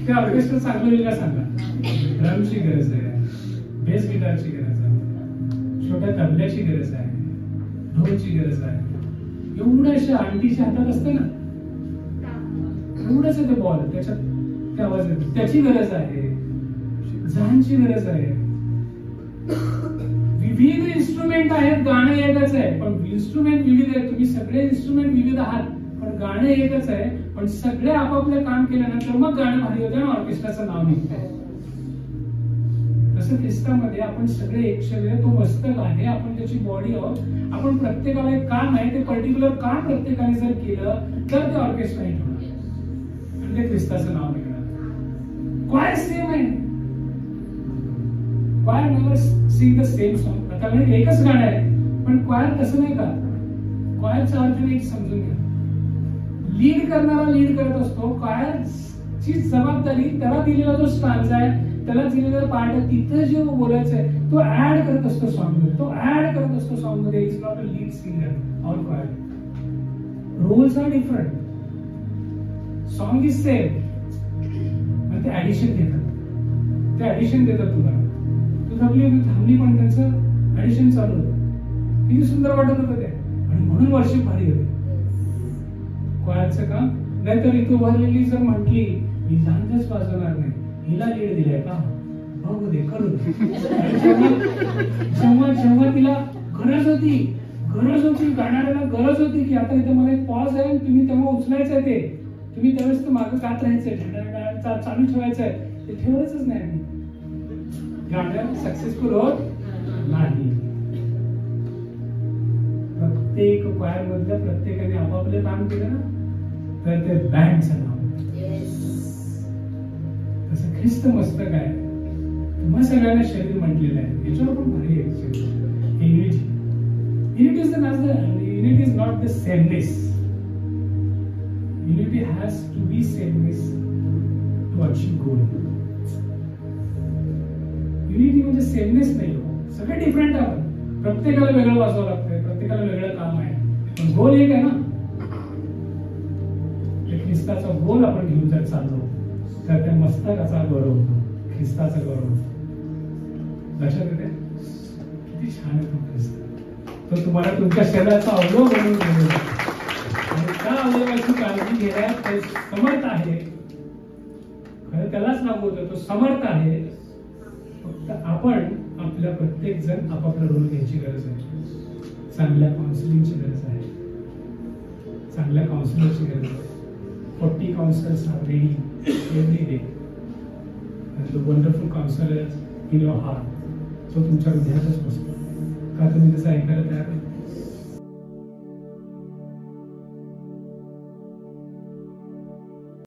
[SPEAKER 1] ते ऑर्केस्ट्रा चांगलं होईल का सांगा? ड्रमची गरज आहे, बेस गिटारची गरज आहे, छोट्या तबल्याची गरज आहे, ढोलची गरज आहे. एवढं अशा आंटीच्या हातात असतं ना, एवढंच आहे ते बॉल, त्याच्यात ते आवाज येतो, त्याची गरज आहे. झांची गरज आहे. विविध इन्स्ट्रुमेंट आहेत, गाणं एकच आहे पण इन्स्ट्रुमेंट विविध आहेत. तुम्ही सगळे इन्स्ट्रुमेंट विविध आहात पण गाणं एकच आहे. पण सगळे आपापले काम केल्यानंतर मग गाणं भारी होतं ना, ऑर्केस्ट्राचं नाव निघतंय. तसं ख्रिस्तामध्ये आपण सगळे एक शरीर, तो मस्तक आहे, आपण त्याची बॉडी आहोत. आपण प्रत्येकाला एक काम आहे, ते पर्टिक्युलर काम प्रत्येकाने जर केलं तर ते ऑर्केस्ट्रा हिट होणार आणि ते ख्रिस्ताचं नाव निघणार. क्वायर सेम आहे. Choir never sing the same song. आता एकच गाणं आहे पण क्वायर तसं नाही का? क्वायरचा अर्थ नीट समजून घ्या. लीड करणारा लीड करत असतो. क्वायरची जबाबदारी, त्याला दिलेला जो स्टांजा आहे, त्याला दिलेला पार्ट आहे, तिथं जे बोलायचं आहे तो ऍड करत असतो सॉन्ग मध्ये, तो ऍड करत असतो सॉन्ग मध्ये. Is not a lead singer or choir. Roles are different. Song is same, आणि ते ऍडिशन घेतात, ते ऍडिशन देतात तुम्हाला. तू थांबली पण त्यांचं ऍडिशन चालू होतं. किती सुंदर वाटत होतं ते, आणि म्हणून वर्षिप भारी होते क्वायरचं काम. नाहीतर ऋतू भरलेली जर म्हटली मी झांजच वाजवणार नाही, हिला लीड दिलाय का, बघू दे करू दे. जेव्हा जेव्हा तिला गरज होती गाणाऱ्याला गरज होती की आता इथे मला एक पॉज आहे, तुम्ही तेव्हा उचलायचं आहे, ते तुम्ही त्यावेळेस तर मागं गात राहायचंय, चालू ठेवायचंय, ते ठेवतच नाही. गाणं सक्सेसफुल होत नाही. प्रत्येक क्वायर मधल्या प्रत्येकाने आपापले काम केलं ना तर ते बँडचं नाव. तसं ख्रिस्त मस्तक आहे, तुम्हा सगळ्यांना शरीर म्हटलेलं आहे. याच्यावर पण भारी आहे unity. Unity is unity is not the sameness. Unity has to be sameness to achieve goal. Unity म्हणजे सेमनेस नाही हो, सगळे डिफरंट आहे. प्रत्येकाला वेगळं वाजवावं लागतंय, प्रत्येकाला वेगळं काम आहे, पण गोल एक आहे ना. ख्रिस्ताचा गोल आपण घेऊन जर चाललो तर त्या मस्तकाचा गौरव होतो, ख्रिस्ताचा गौरव होतो. लक्षात येते किती छान आहे तो ख्रिस्त. तो तुम्हाला तुमच्या शरीराचा अवयव बनवून ठेवला, आणि त्या अवयवाची काळजी घेण्यात ते समर्थ आहे. खरं त्यालाच नाव होतं, तो समर्थ आहे. फक्त आपण आपल्या प्रत्येक जण आपापला रोल घ्यायची गरज आहे. चांगल्या काउन्सिलिंगची गरज आहे, चांगल्या काउन्सिलरची गरज आहे. 40 counselors are ready every day, and the wonderful counselor in your heart. तो तुमच्या हृदयातच बसतो. का तुम्ही तसं ऐकायला तयार नाही?